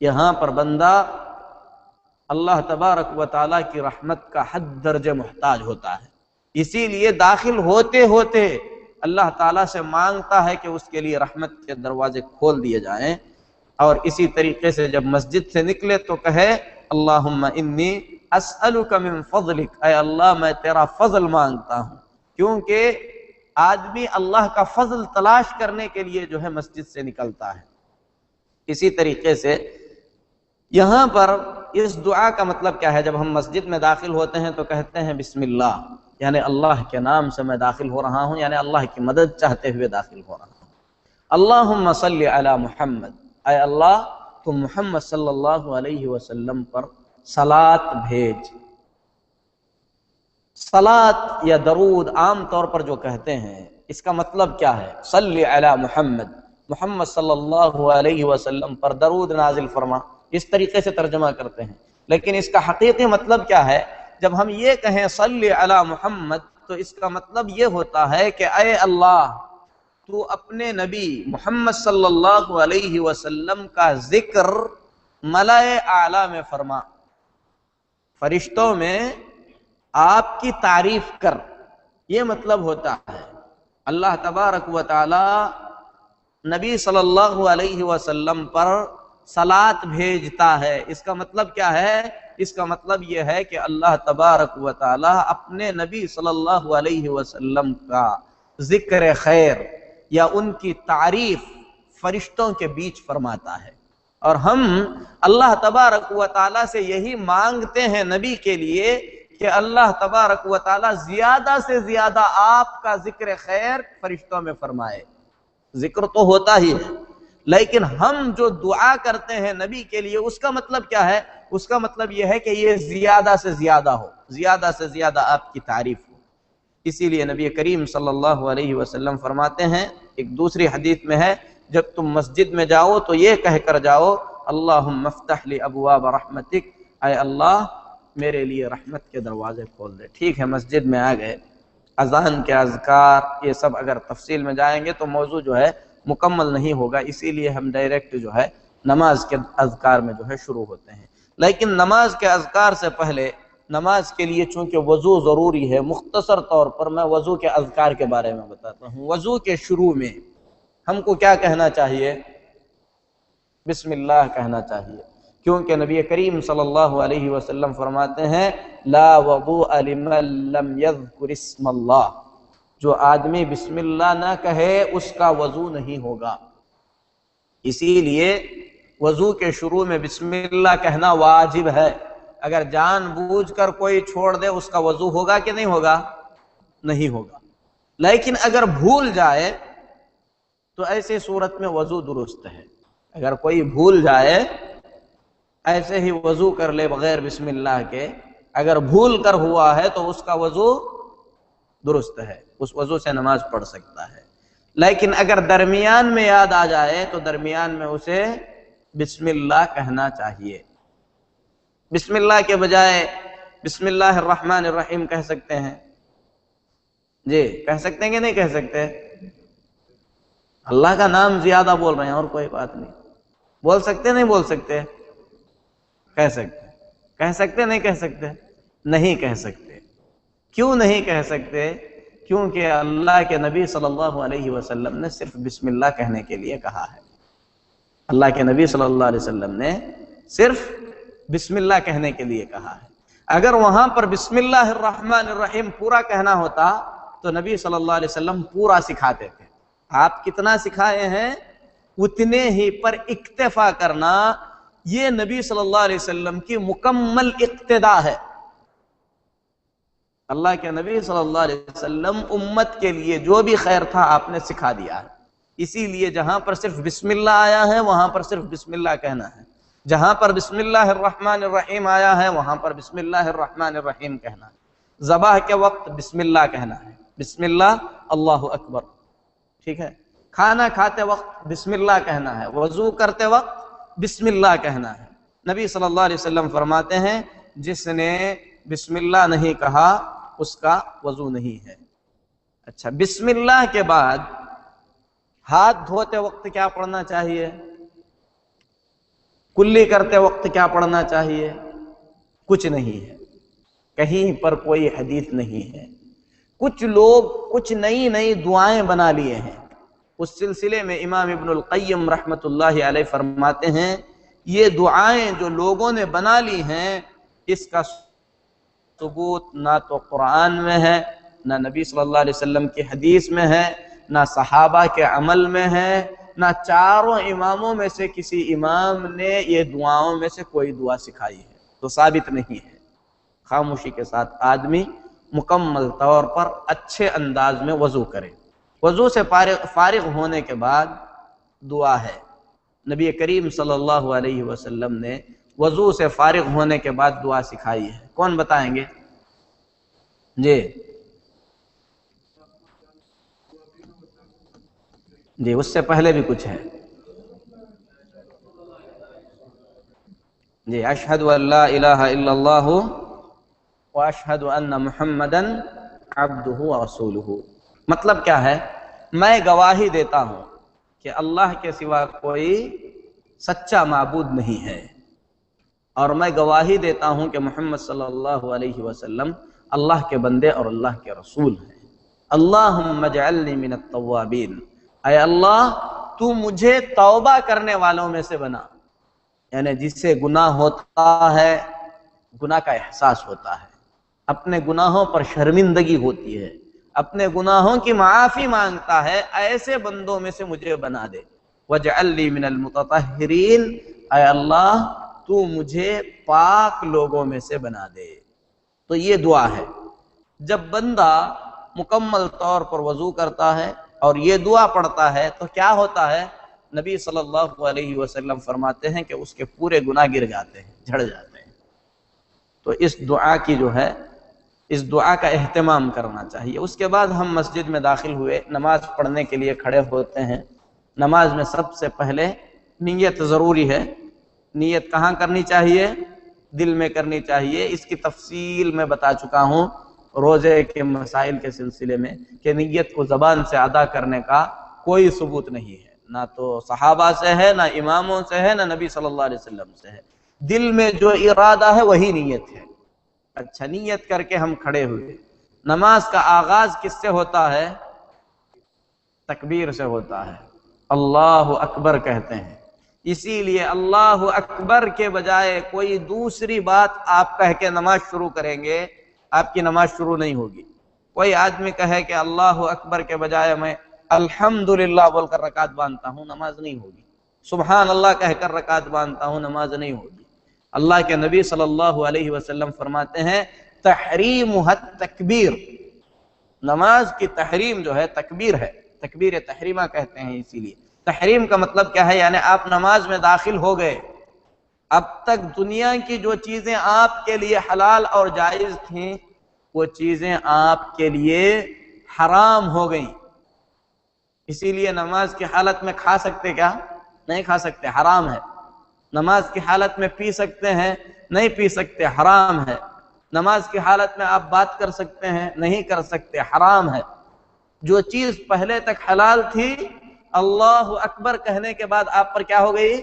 یہاں پر بندہ اللہ تبارک و تعالیٰ کی رحمت کا حد درجہ محتاج ہوتا ہے، اسی لیے داخل ہوتے ہوتے اللہ تعالیٰ سے مانگتا ہے کہ اس کے لیے رحمت کے دروازے کھول دیے جائیں، اور اسی طریقے سے جب مسجد سے نکلے تو کہے اللہم انی اسألک من فضلک، اے اللہ میں تیرا فضل مانگتا ہوں، کیونکہ آدمی اللہ کا فضل تلاش کرنے کے لیے جو ہے مسجد سے نکلتا ہے۔ اسی طریقے سے یہاں پر اس دعا کا مطلب کیا ہے؟ جب ہم مسجد میں داخل ہوتے ہیں تو کہتے ہیں بسم اللہ، یعنی اللہ کے نام سے میں داخل ہو رہا ہوں، یعنی اللہ کی مدد چاہتے ہوئے داخل ہو رہا ہوں۔ اللہم صلی علی محمد، اے اللہ تو محمد صلی اللہ علیہ وسلم پر صلاۃ بھیج۔ صلاۃ یا درود عام طور پر جو کہتے ہیں اس کا مطلب کیا ہے؟ صلی علی محمد، محمد صلی اللہ علیہ وسلم پر درود نازل فرما، اس طریقے سے ترجمہ کرتے ہیں، لیکن اس کا حقیقی مطلب کیا ہے؟ جب ہم یہ کہیں صلی علی محمد تو اس کا مطلب یہ ہوتا ہے کہ اے اللہ تو اپنے نبی محمد صلی اللہ علیہ وسلم کا ذکر ملائے اعلیٰ میں فرما، فرشتوں میں آپ کی تعریف کر، یہ مطلب ہوتا ہے۔ اللہ تبارک و تعالی نبی صلی اللہ علیہ وسلم پر صلاۃ بھیجتا ہے، اس کا مطلب کیا ہے؟ اس کا مطلب یہ ہے کہ اللہ تبارک و تعالی اپنے نبی صلی اللہ علیہ وسلم کا ذکر خیر یا ان کی تعریف فرشتوں کے بیچ فرماتا ہے، اور ہم اللہ تبارک و تعالی سے یہی مانگتے ہیں نبی کے لیے کہ اللہ تبارک و تعالی زیادہ سے زیادہ آپ کا ذکر خیر فرشتوں میں فرمائے۔ ذکر تو ہوتا ہی ہے، لیکن ہم جو دعا کرتے ہیں نبی کے لیے اس کا مطلب کیا ہے؟ اس کا مطلب یہ ہے کہ یہ زیادہ سے زیادہ ہو، زیادہ سے زیادہ آپ کی تعریف ہو۔ اسی لیے نبی کریم صلی اللہ علیہ وسلم فرماتے ہیں، ایک دوسری حدیث میں ہے، جب تم مسجد میں جاؤ تو یہ کہہ کر جاؤ اللہم افتح لی ابواب رحمتک، اے اللہ میرے لیے رحمت کے دروازے کھول دے۔ ٹھیک ہے، مسجد میں آ گئے، اذان کے اذکار یہ سب اگر تفصیل میں جائیں گے تو موضوع جو ہے مکمل نہیں ہوگا، اسی لیے ہم ڈائریکٹ جو ہے نماز کے اذکار میں جو ہے شروع ہوتے ہیں۔ لیکن نماز کے اذکار سے پہلے نماز کے لیے چونکہ وضو ضروری ہے، مختصر طور پر میں وضو کے اذکار کے بارے میں بتاتا ہوں۔ وضو کے شروع میں ہم کو کیا کہنا چاہیے؟ بسم اللہ کہنا چاہیے، کیونکہ نبی کریم صلی اللہ علیہ وسلم فرماتے ہیں لا وضوء لمن لم یذکر اسم اللہ، جو آدمی بسم اللہ نہ کہے اس کا وضو نہیں ہوگا۔ اسی لیے وضو کے شروع میں بسم اللہ کہنا واجب ہے، اگر جان بوجھ کر کوئی چھوڑ دے اس کا وضو ہوگا کہ نہیں ہوگا؟ نہیں ہوگا۔ لیکن اگر بھول جائے تو ایسی صورت میں وضو درست ہے۔ اگر کوئی بھول جائے ایسے ہی وضو کر لے بغیر بسم اللہ کے، اگر بھول کر ہوا ہے تو اس کا وضو درست ہے، اس وضو سے نماز پڑھ سکتا ہے۔ لیکن اگر درمیان میں یاد آ جائے تو درمیان میں اسے بسم اللہ کہنا چاہیے۔ بسم اللہ کے بجائے بسم اللہ الرحمن الرحیم کہہ سکتے ہیں؟ جی کہہ سکتے ہیں کہ نہیں کہہ سکتے؟ اللہ کا نام زیادہ بول رہے ہیں اور کوئی بات نہیں، بول سکتے نہیں بول سکتے؟ کہہ سکتے، کہہ سکتے نہیں کہہ سکتے؟ نہیں کہہ سکتے۔ کیوں نہیں کہہ سکتے؟ کیونکہ اللہ کے نبی صلی اللہ علیہ وسلم نے صرف بسم اللہ کہنے کے لیے کہا ہے۔ اللہ کے نبی صلی اللہ علیہ وسلم نے صرف بسم اللہ کہنے کے لیے کہا ہے۔ اگر وہاں پر بسم اللہ الرحمن الرحیم پورا کہنا ہوتا تو نبی صلی اللہ علیہ وسلم پورا سکھاتے تھے۔ آپ کتنا سکھائے ہیں اتنے ہی پر اکتفا کرنا یہ نبی صلی اللہ علیہ وسلم کی مکمل اقتداء ہے۔ اللہ کے نبی صلی اللہ علیہ وسلم امت کے لیے جو بھی خیر تھا آپ نے سکھا دیا ہے۔ اسی لیے جہاں پر صرف بسم اللہ آیا ہے وہاں پر صرف بسم اللہ کہنا ہے، جہاں پر بسم اللہ الرحمن الرحیم آیا ہے وہاں پر بسم اللہ الرحمن الرحیم کہنا ہے۔ ذبح کے وقت بسم اللہ کہنا ہے، بسم اللہ اللہ اکبر، ٹھیک ہے۔ کھانا کھاتے وقت بسم اللہ کہنا ہے، وضو کرتے وقت بسم اللہ کہنا ہے۔ نبی صلی اللہ علیہ وسلم فرماتے ہیں جس نے بسم اللہ نہیں کہا اس کا وضو نہیں ہے۔ اچھا، بسم اللہ کے بعد ہاتھ دھوتے وقت کیا پڑھنا چاہیے؟ کلی کرتے وقت کیا پڑھنا چاہیے؟ کچھ نہیں ہے، کہیں پر کوئی حدیث نہیں ہے۔ کچھ لوگ کچھ نئی نئی دعائیں بنا لیے ہیں، اس سلسلے میں امام ابن القیم رحمۃ اللہ علیہ فرماتے ہیں یہ دعائیں جو لوگوں نے بنا لی ہیں اس کا ثبوت نہ تو قرآن میں ہے، نہ نبی صلی اللہ علیہ وسلم کی حدیث میں ہے، نہ صحابہ کے عمل میں ہے، نہ چاروں اماموں میں سے کسی امام نے یہ دعاؤں میں سے کوئی دعا سکھائی ہے، تو ثابت نہیں ہے۔ خاموشی کے ساتھ آدمی مکمل طور پر اچھے انداز میں وضو کرے۔ وضو سے فارغ ہونے کے بعد دعا ہے۔ نبی کریم صلی اللہ علیہ وسلم نے وضو سے فارغ ہونے کے بعد دعا سکھائی ہے، کون بتائیں گے؟ جی اس سے پہلے بھی کچھ ہے۔ جی اشہد ان لا الہ الا اللہ واشہد ان محمدً عبدہ ورسولہ، مطلب کیا ہے؟ میں گواہی دیتا ہوں کہ اللہ کے سوا کوئی سچا معبود نہیں ہے، اور میں گواہی دیتا ہوں کہ محمد صلی اللہ علیہ وسلم اللہ کے بندے اور اللہ کے رسول ہیں۔ اللہم اجعلنی من التوابین، اے اللہ تو مجھے توبہ کرنے والوں میں سے بنا، یعنی جس سے گناہ ہوتا ہے، گناہ کا احساس ہوتا ہے، اپنے گناہوں پر شرمندگی ہوتی ہے، اپنے گناہوں کی معافی مانگتا ہے، ایسے بندوں میں سے مجھے بنا دے۔ وَاجْعَلْنِي مِنَ الْمُتَطَهِّرِينَ، اے اللہ تو مجھے پاک لوگوں میں سے بنا دے۔ تو یہ دعا ہے۔ جب بندہ مکمل طور پر وضو کرتا ہے اور یہ دعا پڑھتا ہے تو کیا ہوتا ہے؟ نبی صلی اللہ علیہ وسلم فرماتے ہیں کہ اس کے پورے گناہ گر جاتے ہیں، جھڑ جاتے ہیں۔ تو اس دعا کی جو ہے، اس دعا کا اہتمام کرنا چاہیے۔ اس کے بعد ہم مسجد میں داخل ہوئے، نماز پڑھنے کے لیے کھڑے ہوتے ہیں۔ نماز میں سب سے پہلے نیت ضروری ہے۔ نیت کہاں کرنی چاہیے؟ دل میں کرنی چاہیے۔ اس کی تفصیل میں بتا چکا ہوں روزے کے مسائل کے سلسلے میں کہ نیت کو زبان سے ادا کرنے کا کوئی ثبوت نہیں ہے، نہ تو صحابہ سے ہے، نہ اماموں سے ہے، نہ نبی صلی اللہ علیہ وسلم سے ہے۔ دل میں جو ارادہ ہے وہی نیت ہے۔ اچھا، نیت کر کے ہم کھڑے ہوئے۔ نماز کا آغاز کس سے ہوتا ہے؟ تکبیر سے ہوتا ہے، اللہ اکبر کہتے ہیں۔ اسی لیے اللہ اکبر کے بجائے کوئی دوسری بات آپ کہہ کے نماز شروع کریں گے، آپ کی نماز شروع نہیں ہوگی۔ کوئی آدمی کہے کہ اللہ اکبر کے بجائے میں الحمدللہ بول کر رکعت باندھتا ہوں، نماز نہیں ہوگی۔ سبحان اللہ کہہ کر رکعت باندھتا ہوں، نماز نہیں ہوگی۔ اللہ کے نبی صلی اللہ علیہ وسلم فرماتے ہیں تحریمہ التکبیر، نماز کی تحریم جو ہے تکبیر ہے، تکبیر تحریمہ کہتے ہیں۔ اسی لیے تحریم کا مطلب کیا ہے؟ یعنی آپ نماز میں داخل ہو گئے، اب تک دنیا کی جو چیزیں آپ کے لیے حلال اور جائز تھیں وہ چیزیں آپ کے لیے حرام ہو گئیں. اسی لیے نماز کی حالت میں کھا سکتے کیا؟ نہیں کھا سکتے، حرام ہے. نماز کی حالت میں پی سکتے ہیں؟ نہیں پی سکتے، حرام ہے. نماز کی حالت میں آپ بات کر سکتے ہیں؟ نہیں کر سکتے، حرام ہے. جو چیز پہلے تک حلال تھی، اللہ اکبر کہنے کے بعد آپ پر کیا ہو گئی؟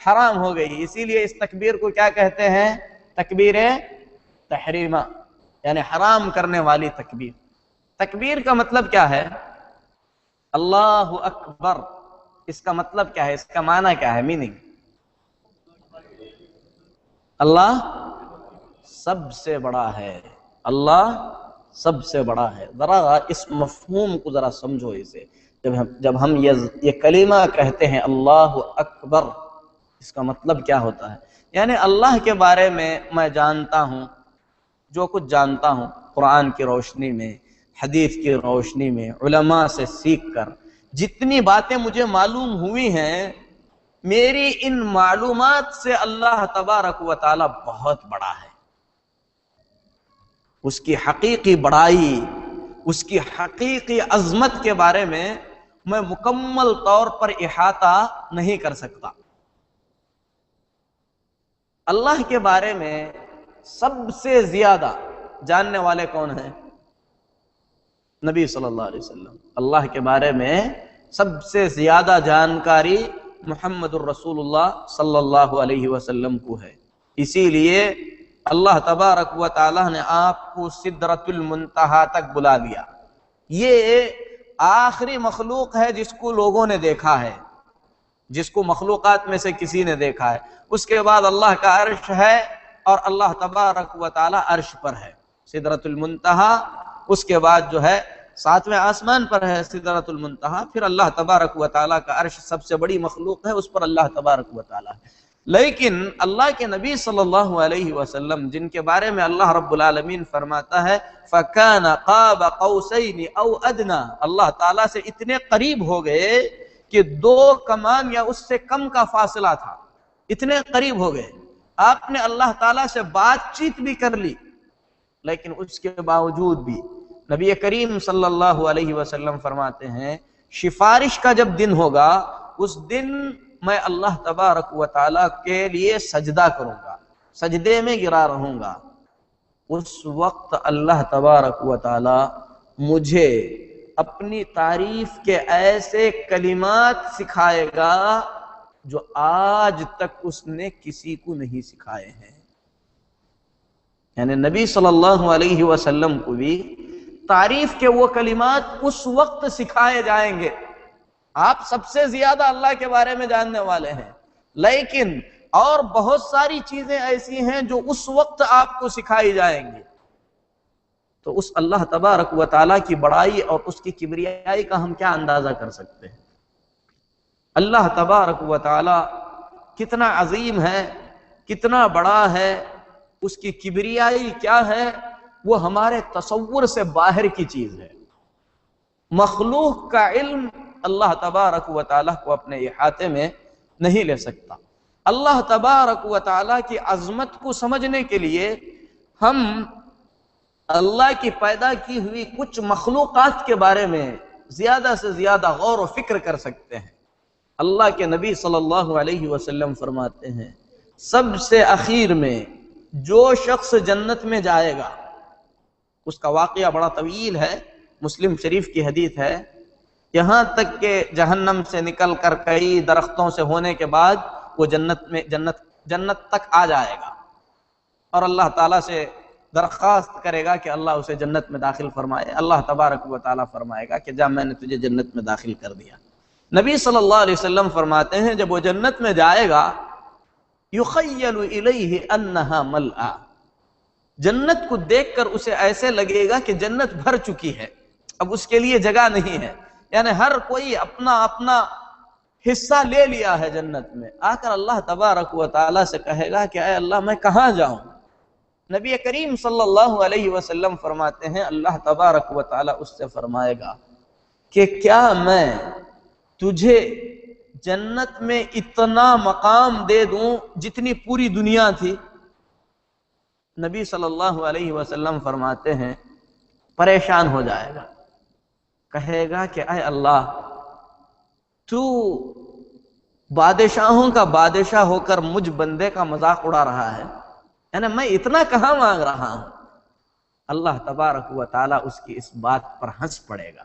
حرام ہو گئی. اسی لیے اس تکبیر کو کیا کہتے ہیں؟ تکبیر تحریمہ، یعنی حرام کرنے والی تکبیر. تکبیر کا مطلب کیا ہے؟ اللہ اکبر، اس کا مطلب کیا ہے؟ اس کا معنی کیا ہے؟ میننگ. اللہ سب سے بڑا ہے، اللہ سب سے بڑا ہے. ذرا اس مفہوم کو ذرا سمجھو. اسے جب ہم یہ کلمہ کہتے ہیں اللہ اکبر، اس کا مطلب کیا ہوتا ہے؟ یعنی اللہ کے بارے میں جانتا ہوں جو کچھ جانتا ہوں، قرآن کی روشنی میں، حدیث کی روشنی میں، علماء سے سیکھ کر جتنی باتیں مجھے معلوم ہوئی ہیں، میری ان معلومات سے اللہ تبارک و تعالی بہت بڑا ہے. اس کی حقیقی بڑائی، اس کی حقیقی عظمت کے بارے میں مکمل طور پر احاطہ نہیں کر سکتا. اللہ کے بارے میں سب سے زیادہ جاننے والے کون ہیں؟ نبی صلی اللہ علیہ وسلم. اللہ کے بارے میں سب سے زیادہ جانکاری محمد الرسول اللہ صلی اللہ علیہ وسلم کو ہے. اسی لیے اللہ تبارک و تعالی نے آپ کو سدرۃ المنتہا تک بلا دیا. یہ آخری مخلوق ہے جس کو لوگوں نے دیکھا ہے، جس کو مخلوقات میں سے کسی نے دیکھا ہے. اس کے بعد اللہ کا عرش ہے اور اللہ تبارک و تعالی عرش پر ہے. سدرۃ المنتہا، اس کے بعد جو ہے 7ویں آسمان پر ہے سدرۃ المنتہا. پھر اللہ تبارک و تعالی کا عرش سب سے بڑی مخلوق ہے، اس پر اللہ تبارک و تعالی ہے. لیکن اللہ کے نبی صلی اللہ علیہ وسلم، جن کے بارے میں اللہ رب العالمین فرماتا ہے فَكَانَ قَابَ قَوْسَيْنِ أَوْ أَدْنَى، اللہ تعالیٰ سے اتنے قریب ہو گئے کہ 2 کمان یا اس سے کم کا فاصلہ تھا. اتنے قریب ہو گئے. آپ نے اللہ تعالیٰ سے بات چیت بھی کر لی، لیکن اس کے باوجود بھی نبی کریم صلی اللہ علیہ وسلم فرماتے ہیں سفارش کا جب دن ہوگا، اس دن میں اللہ تبارک و تعالیٰ کے لیے سجدہ کروں گا، سجدے میں گرا رہوں گا. اس وقت اللہ تبارک و تعالیٰ مجھے اپنی تعریف کے ایسے کلمات سکھائے گا جو آج تک اس نے کسی کو نہیں سکھائے ہیں. یعنی نبی صلی اللہ علیہ وسلم کو بھی تعریف کے وہ کلمات اس وقت سکھائے جائیں گے. آپ سب سے زیادہ اللہ کے بارے میں جاننے والے ہیں، لیکن اور بہت ساری چیزیں ایسی ہیں جو اس وقت آپ کو سکھائی جائیں گی. تو اس اللہ تبارک و تعالیٰ کی بڑائی اور اس کی کبریائی کا ہم کیا اندازہ کر سکتے ہیں؟ اللہ تبارک و تعالیٰ کتنا عظیم ہے، کتنا بڑا ہے، اس کی کبریائی کیا ہے، وہ ہمارے تصور سے باہر کی چیز ہے. مخلوق کا علم اللہ تبارک و تعالیٰ کو اپنے احاطے میں نہیں لے سکتا. اللہ تبارک و تعالیٰ کی عظمت کو سمجھنے کے لیے ہم اللہ کی پیدا کی ہوئی کچھ مخلوقات کے بارے میں زیادہ سے زیادہ غور و فکر کر سکتے ہیں. اللہ کے نبی صلی اللہ علیہ وسلم فرماتے ہیں سب سے اخیر میں جو شخص جنت میں جائے گا، اس کا واقعہ بڑا طویل ہے، مسلم شریف کی حدیث ہے، یہاں تک کہ جہنم سے نکل کر کئی درختوں سے ہونے کے بعد وہ جنت تک آ جائے گا اور اللہ تعالیٰ سے درخواست کرے گا کہ اللہ اسے جنت میں داخل فرمائے. اللہ تبارک و تعالیٰ فرمائے گا کہ جا، میں نے تجھے جنت میں داخل کر دیا. نبی صلی اللہ علیہ وسلم فرماتے ہیں جب وہ جنت میں جائے گا یخیل الیہ انہا ملآ، جنت کو دیکھ کر اسے ایسے لگے گا کہ جنت بھر چکی ہے، اب اس کے لیے جگہ نہیں ہے. یعنی ہر کوئی اپنا اپنا حصہ لے لیا ہے جنت میں. آ کر اللہ تبارک و تعالیٰ سے کہے گا کہ اے اللہ میں کہاں جاؤں؟ نبی کریم صلی اللہ علیہ وسلم فرماتے ہیں اللہ تبارک و تعالیٰ اس سے فرمائے گا کہ کیا میں تجھے جنت میں اتنا مقام دے دوں جتنی پوری دنیا تھی؟ نبی صلی اللہ علیہ وسلم فرماتے ہیں پریشان ہو جائے گا، کہے گا کہ اے اللہ، تو بادشاہوں کا بادشاہ ہو کر مجھ بندے کا مذاق اڑا رہا ہے، یعنی میں اتنا کہاں مانگ رہا ہوں۔ اللہ تبارک و تعالیٰ اس کی اس بات پر ہنس پڑے گا،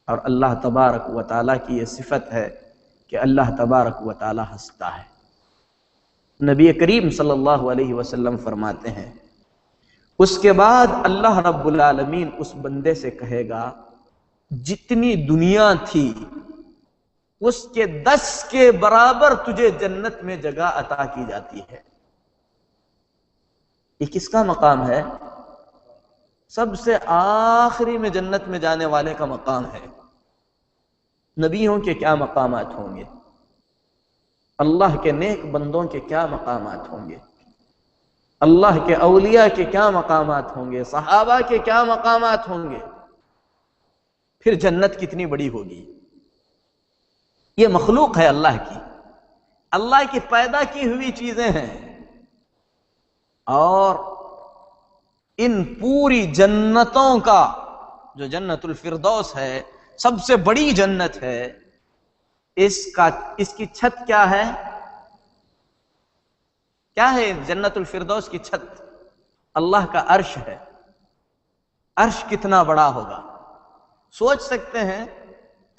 اور اللہ تبارک و تعالیٰ کی یہ صفت ہے کہ اللہ تبارک و تعالیٰ ہنستا ہے۔ نبی کریم صلی اللہ علیہ وسلم فرماتے ہیں، اس کے بعد اللہ رب العالمین اس بندے سے کہے گا، جتنی دنیا تھی اس کے 10 کے برابر تجھے جنت میں جگہ عطا کی جاتی ہے۔ یہ کس کا مقام ہے؟ سب سے آخری میں جنت میں جانے والے کا مقام ہے۔ نبیوں کے کیا مقامات ہوں گے، اللہ کے نیک بندوں کے کیا مقامات ہوں گے، اللہ کے اولیاء کے کیا مقامات ہوں گے، صحابہ کے کیا مقامات ہوں گے، پھر جنت کتنی بڑی ہوگی۔ یہ مخلوق ہے اللہ کی، اللہ کی پیدا کی ہوئی چیزیں ہیں، اور ان پوری جنتوں کا جو جنت الفردوس ہے، سب سے بڑی جنت ہے، اس کی چھت کیا ہے؟ کیا ہے جنت الفردوس کی چھت؟ اللہ کا عرش ہے۔ عرش کتنا بڑا ہوگا سوچ سکتے ہیں؟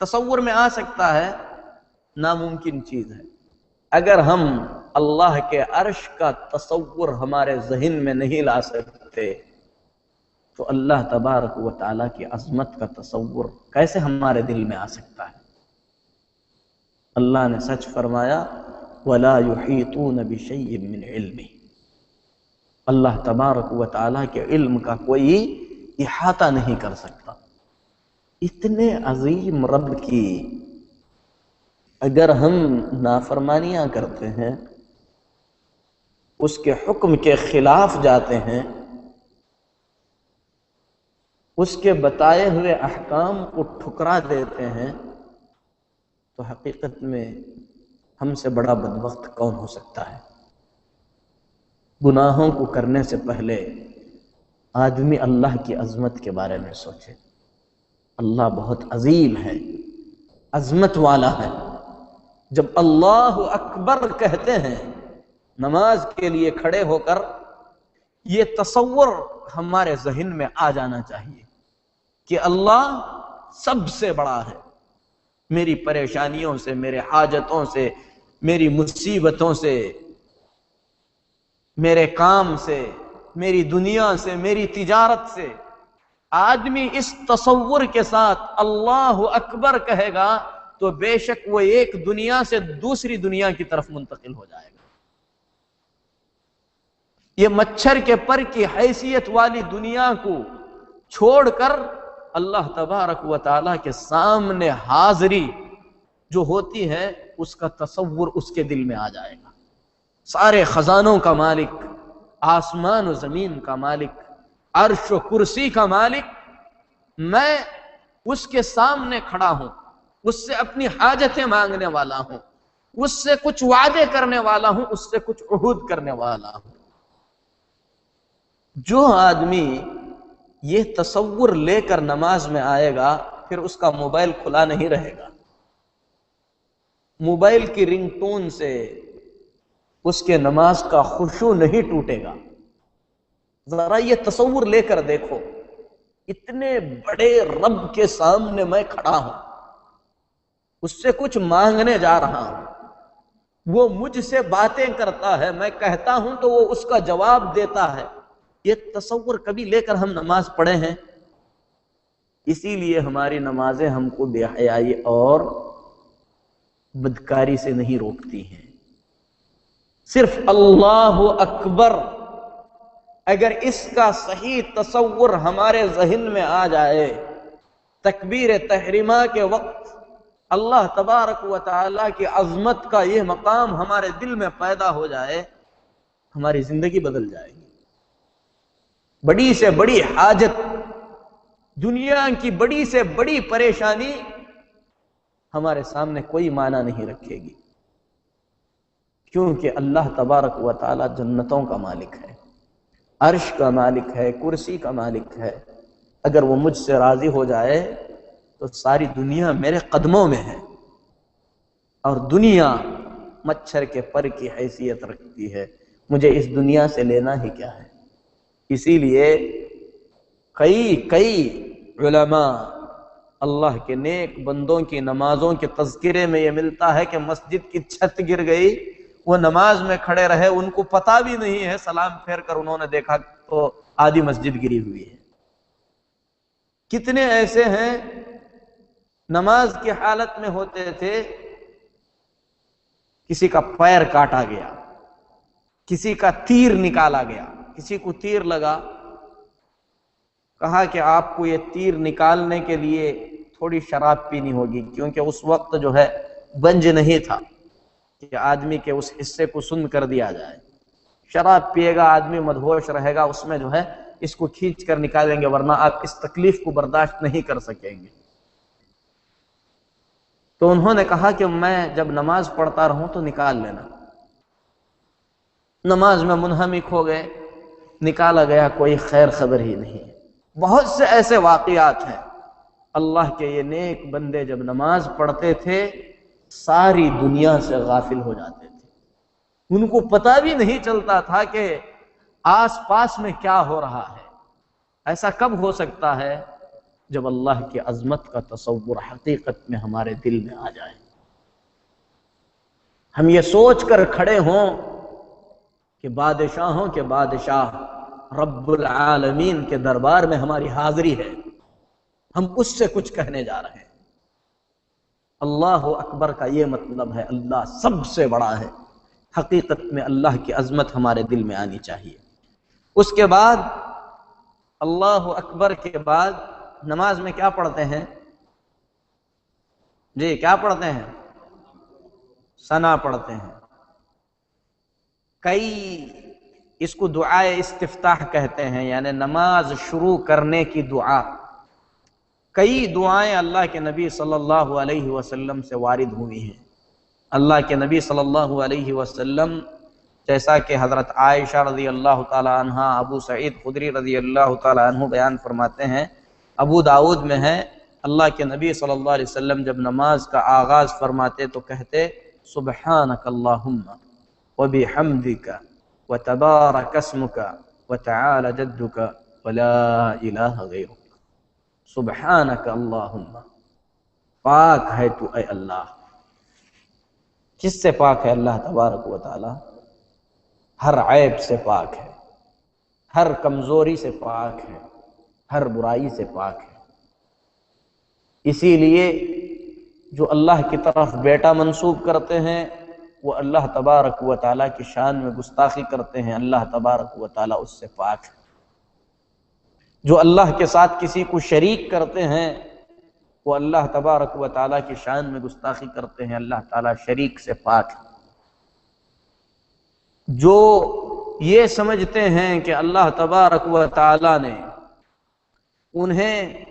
تصور میں آ سکتا ہے؟ ناممکن چیز ہے۔ اگر ہم اللہ کے عرش کا تصور ہمارے ذہن میں نہیں لا سکتے تو اللہ تبارک و تعالیٰ کی عظمت کا تصور کیسے ہمارے دل میں آ سکتا ہے؟ اللہ نے سچ فرمایا، وَلَا يُحِيطُونَ بِشَيْءٍ مِّنْ عِلْمِهِ، اللہ تبارک و تعالیٰ کے علم کا کوئی احاطہ نہیں کر سکتا۔ اتنے عظیم رب کی اگر ہم نافرمانیاں کرتے ہیں، اس کے حکم کے خلاف جاتے ہیں، اس کے بتائے ہوئے احکام کو ٹھکرا دیتے ہیں، تو حقیقت میں ہم سے بڑا بدبخت کون ہو سکتا ہے؟ گناہوں کو کرنے سے پہلے آدمی اللہ کی عظمت کے بارے میں سوچے۔ اللہ بہت عظیم ہے، عظمت والا ہے۔ جب اللہ اکبر کہتے ہیں نماز کے لیے کھڑے ہو کر، یہ تصور ہمارے ذہن میں آ جانا چاہیے کہ اللہ سب سے بڑا ہے۔ میری پریشانیوں سے، میرے حاجتوں سے، میری مصیبتوں سے، میرے کام سے، میری دنیا سے، میری تجارت سے، آدمی اس تصور کے ساتھ اللہ اکبر کہے گا تو بے شک وہ ایک دنیا سے دوسری دنیا کی طرف منتقل ہو جائے گا۔ یہ مچھر کے پر کی حیثیت والی دنیا کو چھوڑ کر اللہ تبارک و تعالیٰ کے سامنے حاضری جو ہوتی ہے، اس کا تصور اس کے دل میں آ جائے گا۔ سارے خزانوں کا مالک، آسمان و زمین کا مالک، عرش و کرسی کا مالک، میں اس کے سامنے کھڑا ہوں، اس سے اپنی حاجتیں مانگنے والا ہوں، اس سے کچھ وعدے کرنے والا ہوں، اس سے کچھ عہد کرنے والا ہوں۔ جو آدمی یہ تصور لے کر نماز میں آئے گا، پھر اس کا موبائل کھلا نہیں رہے گا، موبائل کی رنگ ٹون سے اس کے نماز کا خشوع نہیں ٹوٹے گا۔ ذرا یہ تصور لے کر دیکھو، اتنے بڑے رب کے سامنے میں کھڑا ہوں، اس سے کچھ مانگنے جا رہا ہوں، وہ مجھ سے باتیں کرتا ہے، میں کہتا ہوں تو وہ اس کا جواب دیتا ہے۔ یہ تصور کبھی لے کر ہم نماز پڑھے ہیں؟ اسی لیے ہماری نمازیں ہم کو بے حیائی اور بدکاری سے نہیں روکتی ہیں۔ صرف اللہ اکبر اگر اس کا صحیح تصور ہمارے ذہن میں آ جائے، تکبیر تحریمہ کے وقت اللہ تبارک و تعالیٰ کی عظمت کا یہ مقام ہمارے دل میں پیدا ہو جائے، ہماری زندگی بدل جائے گی۔ بڑی سے بڑی حاجت، دنیا کی بڑی سے بڑی پریشانی ہمارے سامنے کوئی معنی نہیں رکھے گی، کیونکہ اللہ تبارک و تعالی جنتوں کا مالک ہے، عرش کا مالک ہے، کرسی کا مالک ہے، اگر وہ مجھ سے راضی ہو جائے تو ساری دنیا میرے قدموں میں ہے، اور دنیا مچھر کے پر کی حیثیت رکھتی ہے، مجھے اس دنیا سے لینا ہی کیا ہے۔ اسی لیے کئی علماء اللہ کے نیک بندوں کی نمازوں کے تذکرے میں یہ ملتا ہے کہ مسجد کی چھت گر گئی، وہ نماز میں کھڑے رہے، ان کو پتہ بھی نہیں ہے، سلام پھیر کر انہوں نے دیکھا تو آدھی مسجد گری ہوئی ہے۔ کتنے ایسے ہیں نماز کی حالت میں ہوتے تھے، کسی کا پیر کاٹا گیا، کسی کا تیر نکالا گیا، کسی کو تیر لگا، کہا کہ آپ کو یہ تیر نکالنے کے لیے تھوڑی شراب پینی ہوگی، کیونکہ اس وقت جو ہے بنج نہیں تھا کہ آدمی کے اس حصے کو سن کر دیا جائے۔ شراب پیے گا آدمی، مدہوش رہے گا، اس میں جو ہے اس کو کھینچ کر نکالیں گے، ورنہ آپ اس تکلیف کو برداشت نہیں کر سکیں گے۔ تو انہوں نے کہا کہ میں جب نماز پڑھتا رہوں تو نکال لینا۔ نماز میں منہمک ہو گئے، نکالا گیا، کوئی خیر خبر ہی نہیں۔ بہت سے ایسے واقعات ہیں، اللہ کے یہ نیک بندے جب نماز پڑھتے تھے ساری دنیا سے غافل ہو جاتے تھے، ان کو پتہ بھی نہیں چلتا تھا کہ آس پاس میں کیا ہو رہا ہے۔ ایسا کب ہو سکتا ہے؟ جب اللہ کی عظمت کا تصور حقیقت میں ہمارے دل میں آ جائے، ہم یہ سوچ کر کھڑے ہوں کہ بادشاہوں کے بادشاہ رب العالمین کے دربار میں ہماری حاضری ہے، ہم اس سے کچھ کہنے جا رہے ہیں۔ اللہ اکبر کا یہ مطلب ہے اللہ سب سے بڑا ہے۔ حقیقت میں اللہ کی عظمت ہمارے دل میں آنی چاہیے۔ اس کے بعد اللہ اکبر کے بعد نماز میں کیا پڑھتے ہیں؟ جی کیا پڑھتے ہیں؟ ثنا پڑھتے ہیں۔ اس کو دعائے استفتاح کہتے ہیں، یعنی نماز شروع کرنے کی دعا۔ کئی دعائیں اللہ کے نبی صلی اللہ علیہ وسلم سے وارد ہوئی ہیں۔ اللہ کے نبی صلی اللہ علیہ وسلم جیسا کہ حضرت عائشہ رضی اللہ تعالی عنہ، ابو سعید خدری رضی اللہ تعالی عنہ بیان فرماتے ہیں، ابو داؤد میں ہے، اللہ کے نبی صلی اللہ علیہ وسلم جب نماز کا آغاز فرماتے تو کہتے سبحانک اللہم وبحمدک وتبارک اسمک وتعالی جدک ولا الہ غیرک۔ سبحانک اللہم، پاک ہے تو اے اللہ۔ کس سے پاک ہے اللہ تبارک و تعالی؟ ہر عیب سے پاک ہے، ہر کمزوری سے پاک ہے، ہر برائی سے پاک ہے۔ اسی لیے جو اللہ کی طرف بیٹا منسوب کرتے ہیں وہ اللہ تبارک و تعالیٰ کی شان میں گستاخی کرتے ہیں، اللہ تبارک و تعالیٰ اس سے پاک ہے۔ جو اللہ کے ساتھ کسی کو شریک کرتے ہیں وہ اللہ تبارک و تعالیٰ کی شان میں گستاخی کرتے ہیں، اللہ تعالیٰ شریک سے پاک ہے۔ جو یہ سمجھتے ہیں کہ اللہ تبارک و تعالیٰ نے انہیں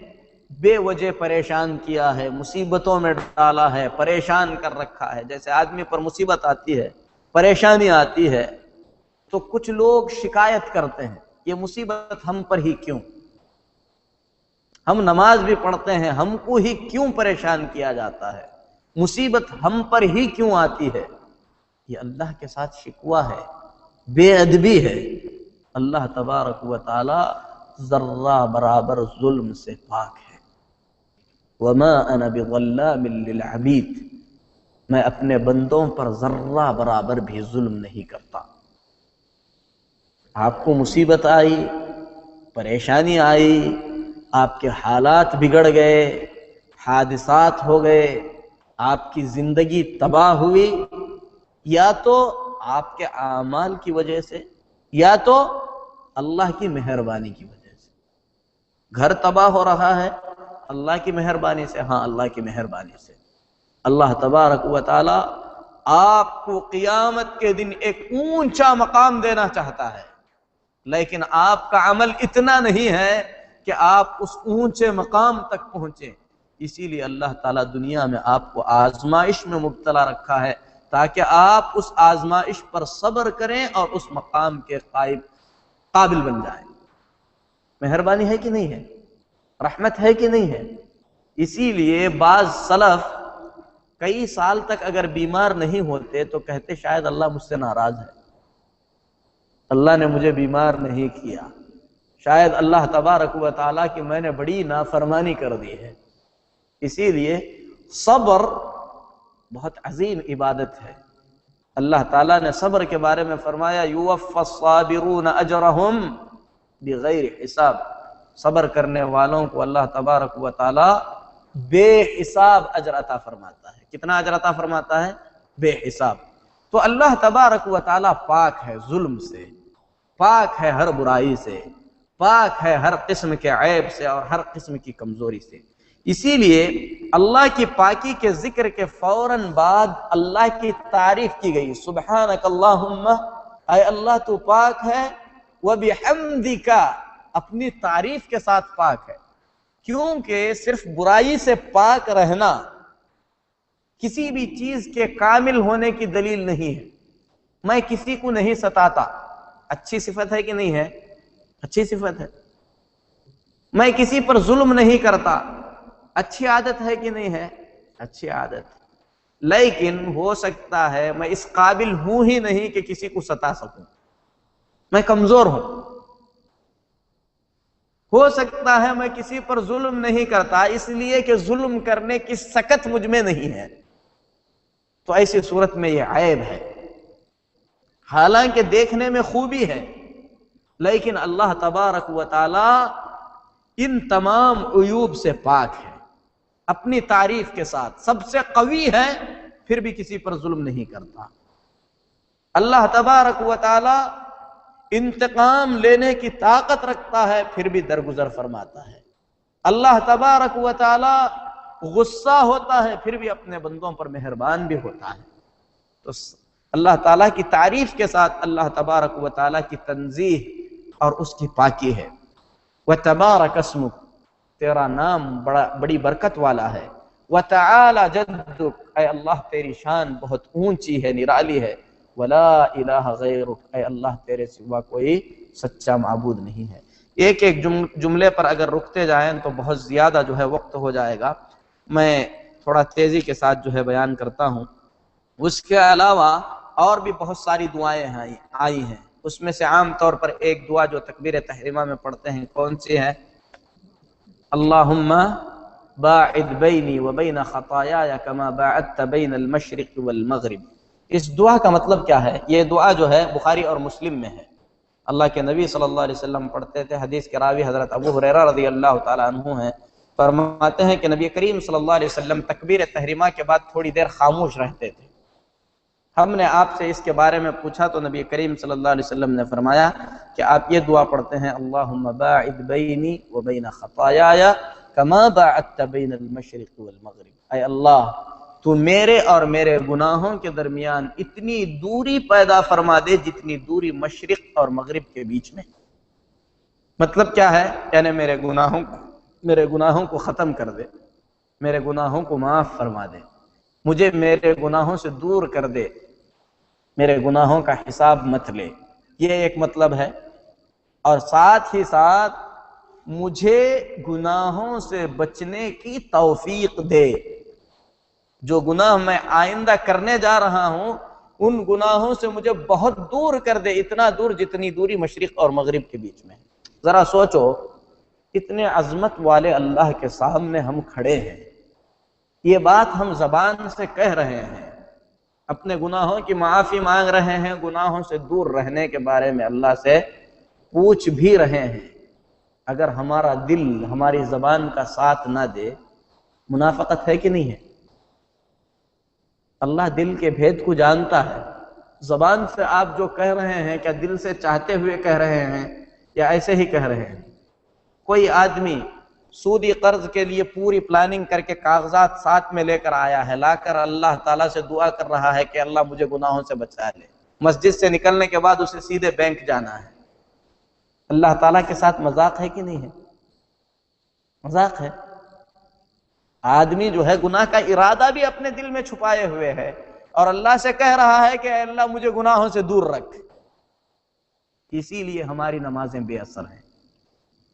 بے وجہ پریشان کیا ہے، مصیبتوں میں ڈالا ہے، پریشان کر رکھا ہے، جیسے آدمی پر مصیبت آتی ہے، پریشانی آتی ہے تو کچھ لوگ شکایت کرتے ہیں یہ مصیبت ہم پر ہی کیوں؟ ہم نماز بھی پڑھتے ہیں، ہم کو ہی کیوں پریشان کیا جاتا ہے؟ مصیبت ہم پر ہی کیوں آتی ہے؟ یہ اللہ کے ساتھ شکوہ ہے، بے ادبی ہے۔ اللہ تبارک و تعالی ذرہ برابر ظلم سے پاک ہے۔ وما انا بظلام للعبید، میں اپنے بندوں پر ذرہ برابر بھی ظلم نہیں کرتا۔ آپ کو مصیبت آئی، پریشانی آئی، آپ کے حالات بگڑ گئے، حادثات ہو گئے، آپ کی زندگی تباہ ہوئی، یا تو آپ کے اعمال کی وجہ سے یا تو اللہ کی مہربانی کی وجہ سے۔ گھر تباہ ہو رہا ہے اللہ کی مہربانی سے، ہاں اللہ کی مہربانی سے۔ اللہ تبارک و تعالی آپ کو قیامت کے دن ایک اونچا مقام دینا چاہتا ہے، لیکن آپ کا عمل اتنا نہیں ہے کہ آپ اس اونچے مقام تک پہنچیں۔ اسی لیے اللہ تعالیٰ دنیا میں آپ کو آزمائش میں مبتلا رکھا ہے تاکہ آپ اس آزمائش پر صبر کریں اور اس مقام کے قابل بن جائیں۔ مہربانی ہے کہ نہیں ہے؟ رحمت ہے کہ نہیں ہے؟ اسی لیے بعض سلف کئی سال تک اگر بیمار نہیں ہوتے تو کہتے شاید اللہ مجھ سے ناراض ہے، اللہ نے مجھے بیمار نہیں کیا، شاید اللہ تبارک و تعالیٰ کی میں نے بڑی نافرمانی کر دی ہے۔ اسی لیے صبر بہت عظیم عبادت ہے۔ اللہ تعالیٰ نے صبر کے بارے میں فرمایا یوفی الصابرون اجرہم بغیر حساب، صبر کرنے والوں کو اللہ تبارک و تعالیٰ بے حساب اجر عطا فرماتا ہے۔ کتنا اجر عطا فرماتا ہے؟ بے حساب۔ تو اللہ تبارک و تعالیٰ پاک ہے ظلم سے، پاک ہے ہر برائی سے، پاک ہے ہر قسم کے عیب سے اور ہر قسم کی کمزوری سے۔ اسی لیے اللہ کی پاکی کے ذکر کے فوراً بعد اللہ کی تعریف کی گئی، سبحانک اللہم، اے اللہ تو پاک ہے، وبحمدک، اپنی تعریف کے ساتھ پاک ہے۔ کیونکہ صرف برائی سے پاک رہنا کسی بھی چیز کے کامل ہونے کی دلیل نہیں ہے۔ میں کسی کو نہیں ستاتا، اچھی صفت ہے کہ نہیں ہے؟ اچھی صفت ہے۔ میں کسی پر ظلم نہیں کرتا، اچھی عادت ہے کہ نہیں ہے؟ اچھی عادت۔ لیکن ہو سکتا ہے میں اس قابل ہوں ہی نہیں کہ کسی کو ستا سکوں، میں کمزور ہوں۔ ہو سکتا ہے میں کسی پر ظلم نہیں کرتا اس لیے کہ ظلم کرنے کی سکت مجھ میں نہیں ہے، تو ایسی صورت میں یہ عیب ہے۔ حالانکہ دیکھنے میں خوبی ہے، لیکن اللہ تبارک و تعالی ان تمام عیوب سے پاک ہے، اپنی تعریف کے ساتھ سب سے قوی ہے، پھر بھی کسی پر ظلم نہیں کرتا۔ اللہ تبارک و تعالی انتقام لینے کی طاقت رکھتا ہے، پھر بھی درگزر فرماتا ہے۔ اللہ تبارک و تعالی غصہ ہوتا ہے، پھر بھی اپنے بندوں پر مہربان بھی ہوتا ہے۔ تو اللہ تعالیٰ کی تعریف کے ساتھ اللہ تبارک و تعالیٰ کی تنزیہ اور اس کی پاکی ہے۔ وَتَبَارَكَ اسْمُكَ، تیرا نام بڑی برکت والا ہے۔ وَتَعَالَى جَدُّكَ، اے اللہ تیری شان بہت اونچی ہے، نرالی ہے۔ وَلَا إِلَٰهَ غَيْرُكَ، اے اللہ تیرے سوا کوئی سچا معبود نہیں ہے۔ ایک ایک جملے پر اگر رکتے جائیں تو بہت زیادہ جو ہے وقت ہو جائے گا، میں تھوڑا تیزی کے ساتھ جو ہے بیان کرتا ہوں۔ اس کے علاوہ اور بھی بہت ساری دعائیں آئی ہیں، اس میں سے عام طور پر ایک دعا جو تکبیر تحریمہ میں پڑھتے ہیں کون سی ہے؟ اللہم باعد بینی وبین خطایای کما باعدت بین المشرق والمغرب۔ اس دعا کا مطلب کیا ہے؟ یہ دعا جو ہے بخاری اور مسلم میں ہے، اللہ کے نبی صلی اللہ علیہ وسلم پڑھتے تھے۔ حدیث کے راوی حضرت ابو ہریرہ رضی اللہ تعالیٰ عنہ ہیں، فرماتے ہیں کہ نبی کریم صلی اللہ علیہ وسلم تکبیر تحریمہ کے بعد تھوڑی دیر خاموش رہتے تھے۔ ہم نے آپ سے اس کے بارے میں پوچھا تو نبی کریم صلی اللہ علیہ وسلم نے فرمایا کہ آپ یہ دعا پڑھتے ہیں، اللہم باعد بینی وبین خطایای کما باعدت بین المشرق والمغرب، اے اللہ تو میرے اور میرے گناہوں کے درمیان اتنی دوری پیدا فرما دے جتنی دوری مشرق اور مغرب کے بیچ میں۔ مطلب کیا ہے؟ یعنی میرے گناہوں کو ختم کر دے، میرے گناہوں کو معاف فرما دے، مجھے میرے گناہوں سے دور کر دے، میرے گناہوں کا حساب مت لے، یہ ایک مطلب ہے۔ اور ساتھ ہی ساتھ مجھے گناہوں سے بچنے کی توفیق دے، جو گناہ میں آئندہ کرنے جا رہا ہوں ان گناہوں سے مجھے بہت دور کر دے، اتنا دور جتنی دوری مشرق اور مغرب کے بیچ میں۔ ذرا سوچو، اتنے عظمت والے اللہ کے سامنے ہم کھڑے ہیں، یہ بات ہم زبان سے کہہ رہے ہیں، اپنے گناہوں کی معافی مانگ رہے ہیں، گناہوں سے دور رہنے کے بارے میں اللہ سے پوچھ بھی رہے ہیں۔ اگر ہمارا دل ہماری زبان کا ساتھ نہ دے، منافقت ہے کہ نہیں ہے؟ اللہ دل کے بھید کو جانتا ہے۔ زبان سے آپ جو کہہ رہے ہیں کیا دل سے چاہتے ہوئے کہہ رہے ہیں یا ایسے ہی کہہ رہے ہیں؟ کوئی آدمی سودی قرض کے لیے پوری پلاننگ کر کے کاغذات ساتھ میں لے کر آیا ہے، لا کر اللہ تعالیٰ سے دعا کر رہا ہے کہ اللہ مجھے گناہوں سے بچا لے، مسجد سے نکلنے کے بعد اسے سیدھے بینک جانا ہے۔ اللہ تعالیٰ کے ساتھ مذاق ہے کہ نہیں ہے؟ مذاق ہے۔ آدمی جو ہے گناہ کا ارادہ بھی اپنے دل میں چھپائے ہوئے ہے اور اللہ سے کہہ رہا ہے کہ اے اللہ مجھے گناہوں سے دور رکھ۔ اسی لیے ہماری نمازیں بے اثر ہیں.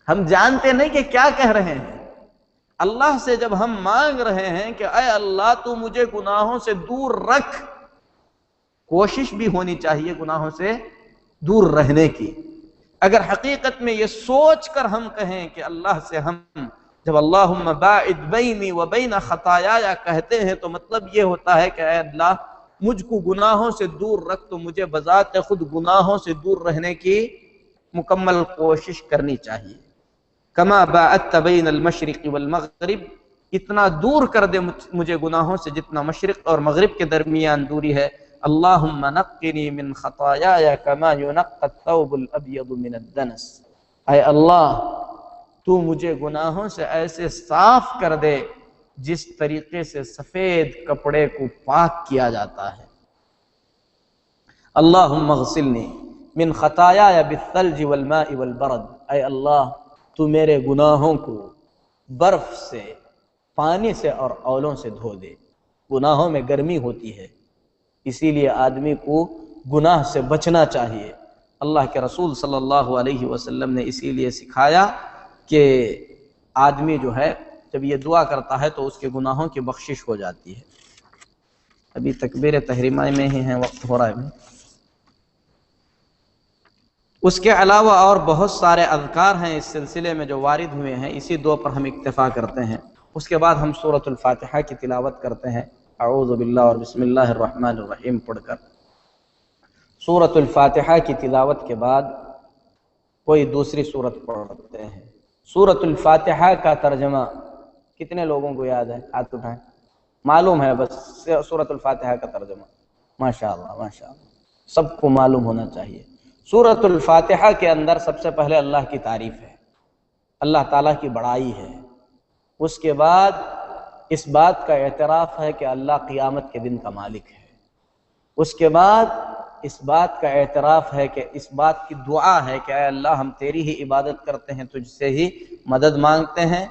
ہم جانتے نہیں کہ کیا کہہ رہے ہیں. اللہ سے جب ہم مانگ رہے ہیں کہ اے اللہ تو مجھے گناہوں سے دور رکھ، کوشش بھی ہونی چاہیے گناہوں سے دور رہنے کی. اگر حقیقت میں یہ سوچ کر ہم کہیں کہ اللہ سے ہم جب اللہم باعد بینی و بین خطایایا کہتے ہیں تو مطلب یہ ہوتا ہے کہ اے اللہ مجھ کو گناہوں سے دور رکھ، تو مجھے بذات خود گناہوں سے دور رہنے کی مکمل کوشش کرنی چاہیے. کما باعدت بین المشرق والمغرب، اتنا دور کر دے مجھے گناہوں سے جتنا مشرق اور مغرب کے درمیان دوری ہے. اللہم نقنی من خطایایا کما ینقی الثوب الابیض من الدنس، اے اللہ تو مجھے گناہوں سے ایسے صاف کر دے جس طریقے سے سفید کپڑے کو پاک کیا جاتا ہے. اللہم اغسلنی من خطایایا بالثلج والماء والبرد، اے اللہ تو میرے گناہوں کو برف سے، پانی سے اور اولوں سے دھو دے. گناہوں میں گرمی ہوتی ہے، اسی لیے آدمی کو گناہ سے بچنا چاہیے. اللہ کے رسول صلی اللہ علیہ وسلم نے اسی لیے سکھایا کہ آدمی جو ہے جب یہ دعا کرتا ہے تو اس کے گناہوں کی بخشش ہو جاتی ہے. ابھی تکبیر تحریمہ میں ہی ہیں، وقت ہو رہا ہے. اس کے علاوہ اور بہت سارے اذکار ہیں اس سلسلے میں جو وارد ہوئے ہیں، اسی دو پر ہم اکتفا کرتے ہیں. اس کے بعد ہم سورۃ الفاتحہ کی تلاوت کرتے ہیں، اعوذ باللہ اور بسم اللہ الرحمن الرحیم پڑھ کر. سورۃ الفاتحہ کی تلاوت کے بعد کوئی دوسری سورت پڑھتے ہیں. سورۃ الفاتحہ کا ترجمہ کتنے لوگوں کو یاد ہے؟ ہاتھ اٹھائیں. معلوم ہے بس سورۃ الفاتحہ کا ترجمہ؟ ماشاءاللہ ماشاءاللہ، سب کو معلوم ہونا چاہیے. سورۃ الفاتحہ کے اندر سب سے پہلے اللہ کی تعریف ہے، اللہ تعالیٰ کی بڑائی ہے. اس کے بعد اس بات کا اعتراف ہے کہ اللہ قیامت کے دن کا مالک ہے. اس کے بعد اس بات کا اعتراف ہے کہ اس بات کی دعا ہے کہ اے اللہ ہم تیری ہی عبادت کرتے ہیں، تجھ سے ہی مدد مانگتے ہیں.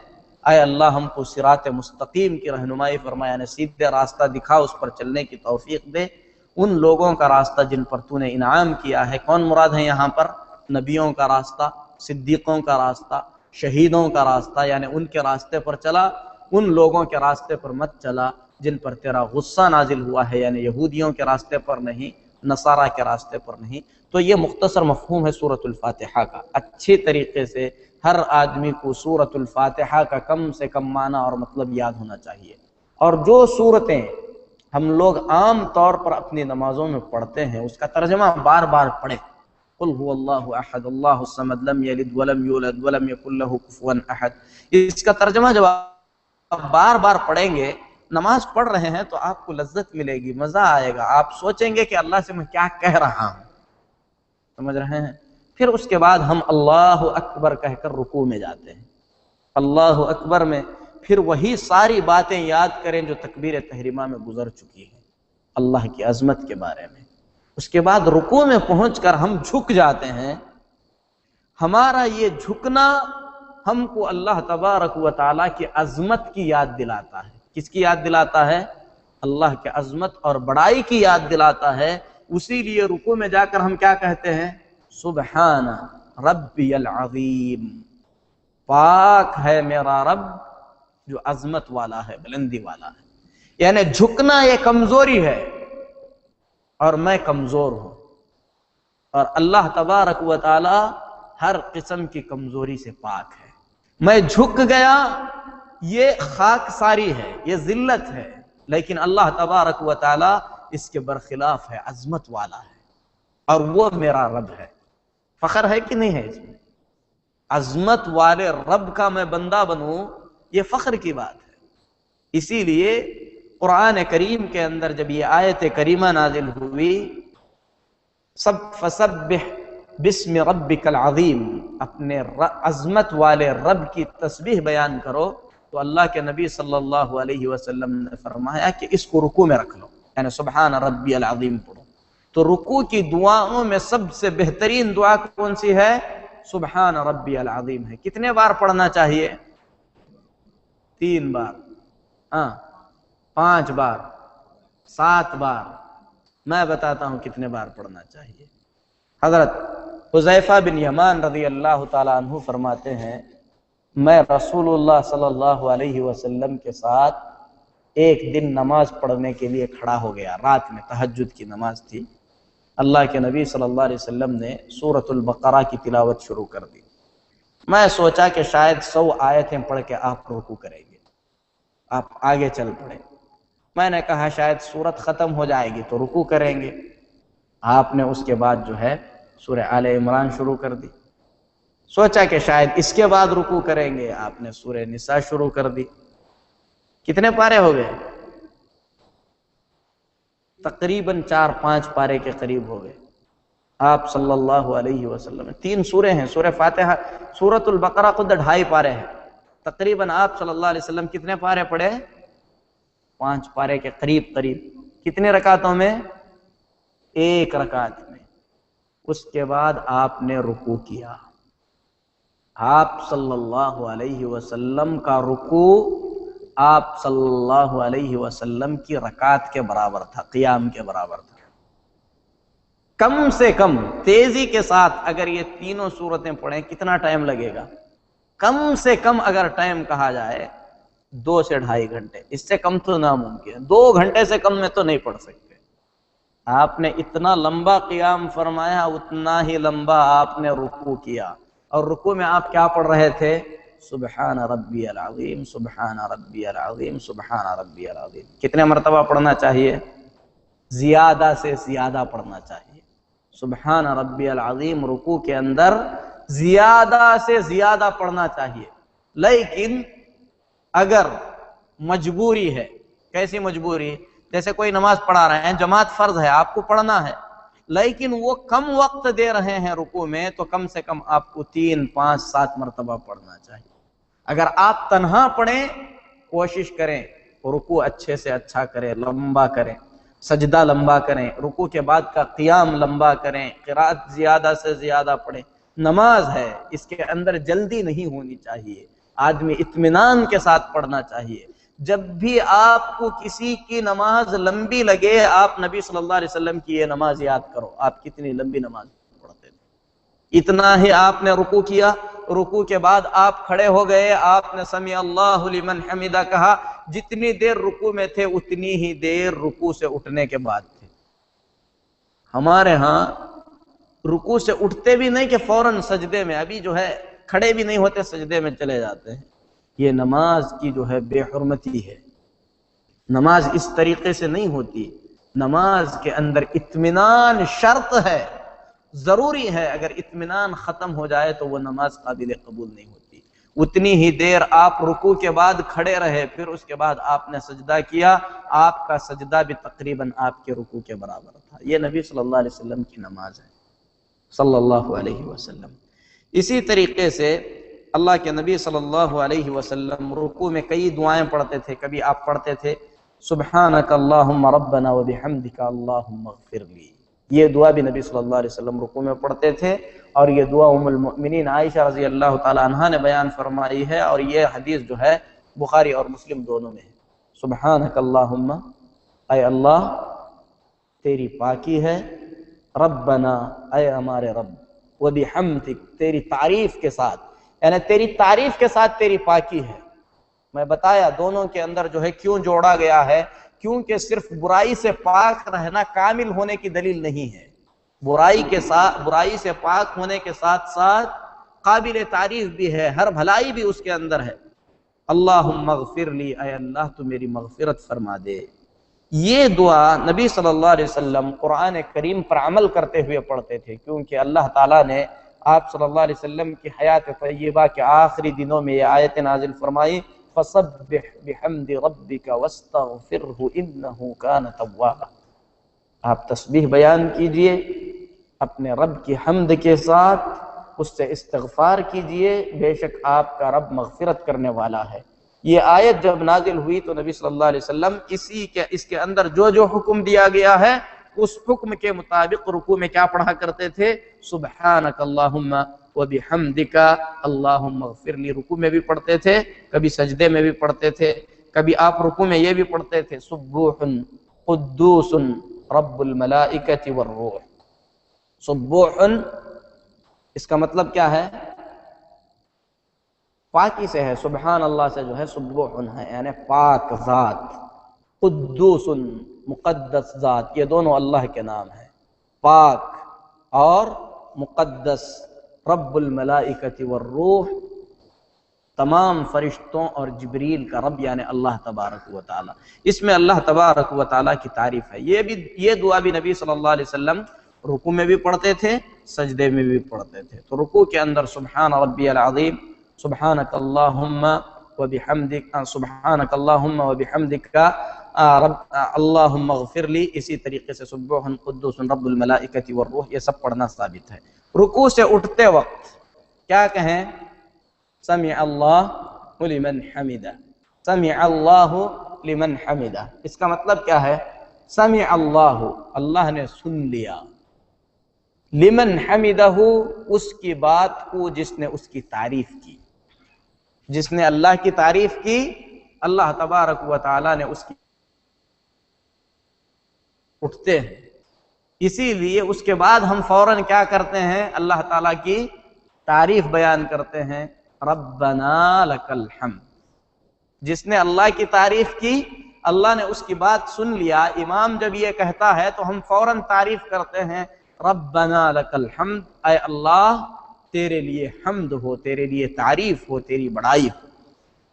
اے اللہ ہم کو صراط مستقیم کی رہنمائی فرمایا، سیدھے راستہ دکھا، اس پر چلنے کی توفیق دے. ان لوگوں کا راستہ جن پر تو نے انعام کیا ہے. کون مراد ہے یہاں پر؟ نبیوں کا راستہ، صدیقوں کا راستہ، شہیدوں کا راستہ، یعنی ان کے راستے پر چلا. ان لوگوں کے راستے پر مت چلا جن پر تیرا غصہ نازل ہوا ہے، یعنی یہودیوں کے راستے پر نہیں، نصارہ کے راستے پر نہیں. تو یہ مختصر مفہوم ہے سورۃ الفاتحہ کا. اچھی طریقے سے ہر آدمی کو سورۃ الفاتحہ کا کم سے کم معنی اور مطلب یاد ہونا چاہیے. اور جو صورتیں ہم لوگ عام طور پر اپنی نمازوں میں پڑھتے ہیں اس کا ترجمہ بار بار پڑھیں. قل هو اللہ احد اللہ الصمد لم یلد ولم یولد ولم یکن لہ کفوا احد. اس کا ترجمہ جب آپ بار بار پڑھیں گے، نماز پڑھ رہے ہیں تو آپ کو لذت ملے گی، مزہ آئے گا. آپ سوچیں گے کہ اللہ سے میں کیا کہہ رہا ہوں. سمجھ رہے ہیں؟ پھر اس کے بعد ہم اللہ اکبر کہہ کر رکوع میں جاتے ہیں. اللہ اکبر میں پھر وہی ساری باتیں یاد کریں جو تکبیر تحریمہ میں گزر چکی ہیں اللہ کی عظمت کے بارے میں. اس کے بعد رکوع میں پہنچ کر ہم جھک جاتے ہیں. ہمارا یہ جھکنا ہم کو اللہ تبارک و تعالیٰ کی عظمت کی یاد دلاتا ہے. کس کی یاد دلاتا ہے؟ اللہ کی عظمت اور بڑائی کی یاد دلاتا ہے. اسی لیے رکوع میں جا کر ہم کیا کہتے ہیں؟ سبحان ربی العظیم، پاک ہے میرا رب جو عظمت والا ہے، بلندی والا ہے. یعنی جھکنا یہ کمزوری ہے اور میں کمزور ہوں، اور اللہ تبارک و تعالی ہر قسم کی کمزوری سے پاک ہے. میں جھک گیا یہ خاک ساری ہے، یہ ذلت ہے، لیکن اللہ تبارک و تعالی اس کے برخلاف ہے، عظمت والا ہے اور وہ میرا رب ہے. فخر ہے کہ نہیں ہے اس میں؟ عظمت والے رب کا میں بندہ بنوں، یہ فخر کی بات ہے. اسی لیے قرآن کریم کے اندر جب یہ آیت کریمہ نازل ہوئی، فسبح بسم ربک العظیم، اپنے عظمت والے رب کی تسبیح بیان کرو، تو اللہ کے نبی صلی اللہ علیہ وسلم نے فرمایا کہ اس کو رکوع میں رکھ لو، یعنی سبحان ربی العظیم پڑھو. تو رکوع کی دعاؤں میں سب سے بہترین دعا کون سی ہے؟ سبحان ربی العظیم ہے. کتنے بار پڑھنا چاہیے؟ 3 بار، 5 بار، 7 بار. میں بتاتا ہوں کتنے بار پڑھنا چاہیے. حضرت حذیفہ بن یمان رضی اللہ تعالیٰ عنہ فرماتے ہیں میں رسول اللہ صلی اللہ علیہ وسلم کے ساتھ ایک دن نماز پڑھنے کے لیے کھڑا ہو گیا، رات میں تہجد کی نماز تھی۔ اللہ کے نبی صلی اللہ علیہ وسلم نے سورۃ البقرہ کی تلاوت شروع کر دی۔ میں سوچا کہ شاید 100 آیتیں پڑھ کے آپ رکوع کریں گے، آپ آگے چل پڑے۔ میں نے کہا شاید سورت ختم ہو جائے گی تو رکوع کریں گے۔ آپ نے اس کے بعد جو ہے سورہ آل عمران شروع کر دی۔ سوچا کہ شاید اس کے بعد رکوع کریں گے، آپ نے سورہ نساء شروع کر دی۔ کتنے پارے ہو گئے؟ تقریباً 4-5 پارے کے قریب ہو گئے۔ آپ صلی اللہ علیہ وسلم 3 سورے ہیں، سورہ فاتحہ، سورۃ البقرہ خود 2.5 پارے ہیں۔ تقریباً آپ صلی اللہ علیہ وسلم کتنے پارے پڑھے؟ 5 پارے کے قریب قریب۔ کتنے رکعتوں میں؟ 1 رکعت میں۔ اس کے بعد آپ نے رکوع کیا۔ آپ صلی اللہ علیہ وسلم کا رکوع آپ صلی اللہ علیہ وسلم کی رکعت کے برابر تھا، قیام کے برابر تھا۔ کم سے کم تیزی کے ساتھ اگر یہ تینوں صورتیں پڑھیں کتنا ٹائم لگے گا؟ کم سے کم اگر ٹائم کہا جائے 2 سے 2.5 گھنٹے، اس سے کم تو ناممکن ہے۔ 2 گھنٹے سے کم میں تو نہیں پڑھ سکتے۔ آپ نے اتنا لمبا قیام فرمایا، اتنا ہی لمبا آپ نے رکوع کیا، اور رکوع میں آپ کیا پڑھ رہے تھے؟ سبحان ربی العظیم، سبحان ربی العظیم، سبحان ربی العظیم۔ کتنے مرتبہ پڑھنا چاہیے؟ زیادہ سے زیادہ پڑھنا چاہیے۔ سبحان ربی العظیم رکوع کے اندر زیادہ سے زیادہ پڑھنا چاہیے۔ لیکن اگر مجبوری ہے، کیسی مجبوری؟ جیسے کوئی نماز پڑھا رہے ہیں، جماعت فرض ہے، آپ کو پڑھنا ہے، لیکن وہ کم وقت دے رہے ہیں رکوع میں، تو کم سے کم آپ کو 3، 5، 7 مرتبہ پڑھنا چاہیے۔ اگر آپ تنہا پڑھیں، کوشش کریں رکوع اچھے سے اچھا کریں، لمبا کریں، سجدہ لمبا کریں، رکوع کے بعد کا قیام لمبا کریں، قرات زیادہ سے زیادہ پڑھیں۔ نماز ہے، اس کے اندر جلدی نہیں ہونی چاہیے، آدمی اطمینان کے ساتھ پڑھنا چاہیے۔ جب بھی آپ کو کسی کی نماز لمبی لگے، آپ نبی صلی اللہ علیہ وسلم کی یہ نماز یاد کرو، آپ کتنی لمبی نماز پڑھتے تھے۔ اتنا ہی آپ نے رکوع کیا، رکوع کے بعد آپ کھڑے ہو گئے، آپ نے سمیع اللہ لمن حمدہ کہا۔ جتنی دیر رکوع میں تھے اتنی ہی دیر رکوع سے اٹھنے کے بعد تھے۔ ہمارے ہاں رکوع سے اٹھتے بھی نہیں کہ فوراً سجدے میں، ابھی جو ہے کھڑے بھی نہیں ہوتے، سجدے میں چلے جاتے ہیں۔ یہ نماز کی جو ہے بے حرمتی ہے۔ نماز اس طریقے سے نہیں ہوتی۔ نماز کے اندر اطمینان شرط ہے، ضروری ہے۔ اگر اطمینان ختم ہو جائے تو وہ نماز قابل قبول نہیں ہوتی۔ اتنی ہی دیر آپ رکوع کے بعد کھڑے رہے، پھر اس کے بعد آپ نے سجدہ کیا، آپ کا سجدہ بھی تقریباً آپ کے رکوع کے برابر تھا۔ یہ نبی صلی اللہ علیہ وسلم کی نماز ہے، صلی اللہ علیہ وسلم۔ اسی طریقے سے اللہ کے نبی صلی اللہ علیہ وسلم رکوع میں کئی دعائیں پڑھتے تھے۔ کبھی آپ پڑھتے تھے سبحانک اللہم ربنا وبحمدک اللہم اغفر لی۔ یہ دعا بھی نبی صلی اللہ علیہ وسلم رکوع میں پڑھتے تھے، اور یہ دعا ام المؤمنین عائشہ رضی اللہ تعالی عنہا نے بیان فرمائی ہے، اور یہ حدیث جو ہے بخاری اور مسلم دونوں میں ہے۔ سبحانک اللہم، اے اللہ تیری پاکی ہے، ربنا اے ہمارے رب، وبحمدک تیری تعریف کے ساتھ، یعنی تیری تعریف کے ساتھ تیری پاکی ہے۔ میں بتایا دونوں کے اندر جو ہے کیوں جوڑا گیا ہے، کیونکہ صرف برائی سے پاک رہنا کامل ہونے کی دلیل نہیں ہے۔ برائی سے پاک ہونے کے ساتھ ساتھ قابل تعریف بھی ہے، ہر بھلائی بھی اس کے اندر ہے۔ اللہم اغفر لی، اے اللہ تو میری مغفرت فرما دے۔ یہ دعا نبی صلی اللہ علیہ وسلم قرآن کریم پر عمل کرتے ہوئے پڑھتے تھے، کیونکہ اللہ تعالیٰ نے آپ صلی اللہ علیہ وسلم کی حیات طیبہ کے آخری دنوں میں یہ آیت نازل فرمائی، فَسَبِّحْ بِحَمْدِ رَبِّكَ وَاسْتَغْفِرْهُ إِنَّهُ كَانَ تَوَّابًا۔ آپ تسبیح بیان کیجئے، اپنے رب کی حمد کے ساتھ اس سے استغفار کیجئے، بے شک آپ کا رب مغفرت کرنے والا ہے۔ یہ آیت جب نازل ہوئی تو نبی صلی اللہ علیہ وسلم اس کے اندر جو حکم دیا گیا ہے اس حکم کے مطابق رکوع میں کیا پڑھا کرتے تھے؟ سبحانک اللہم وبحمدک اللہم اغفر لی۔ رکوع میں بھی پڑھتے تھے، کبھی سجدے میں بھی پڑھتے تھے، کبھی آپ رکوع میں یہ بھی پڑھتے تھے سبوح قدوس رب الملائکۃ والروح۔ سبوح اس کا مطلب کیا ہے؟ پاکی سے ہے، سبحان اللہ سے جو ہے سبوح ہے، یعنی پاک ذات، قدوس مقدس ذات، یہ دونوں اللہ کے نام ہیں، پاک اور مقدس، رب الملائکۃ والروح، تمام فرشتوں اور جبریل کا رب یعنی اللہ تبارک و تعالی۔ اس میں اللہ تبارک و تعالی کی تعریف ہے۔ یہ دعا بھی نبی صلی اللہ علیہ وسلم رکوع میں بھی پڑھتے تھے، سجدے میں بھی پڑھتے تھے۔ تو رکوع کے اندر سبحان ربی العظیم، سبحانک اللہم وبحمدک، سبحانک اللہم وبحمدک اللہم اغفر لی، اسی طریقے سے سبوح قدوس رب الملائکۃ والروح، یہ سب پڑھنا ثابت ہے۔ رکوع سے اٹھتے وقت کیا کہیں؟ سمع اللہ لمن حمدہ، سمع اللہ لمن حمدہ۔ اس کا مطلب کیا ہے؟ سمع اللہ، اللہ نے سن لیا، لمن حمدہ، اس کی بات کو جس نے اس کی تعریف کی، جس نے اللہ کی تعریف کی، اللہ تبارک و تعالی نے اس کی اٹھتے ہیں۔ اسی لیے اس کے بعد ہم فوراً کیا کرتے ہیں؟ اللہ تعالیٰ کی تعریف بیان کرتے ہیں، ربنا لک الحمد۔ جس نے اللہ کی تعریف کی، اللہ نے اس کی بات سن لیا، امام جب یہ کہتا ہے تو ہم فوراً تعریف کرتے ہیں، ربنا لک الحمد، اے اللہ تیرے لیے حمد ہو، تیرے لیے تعریف ہو، تیری بڑائی ہو۔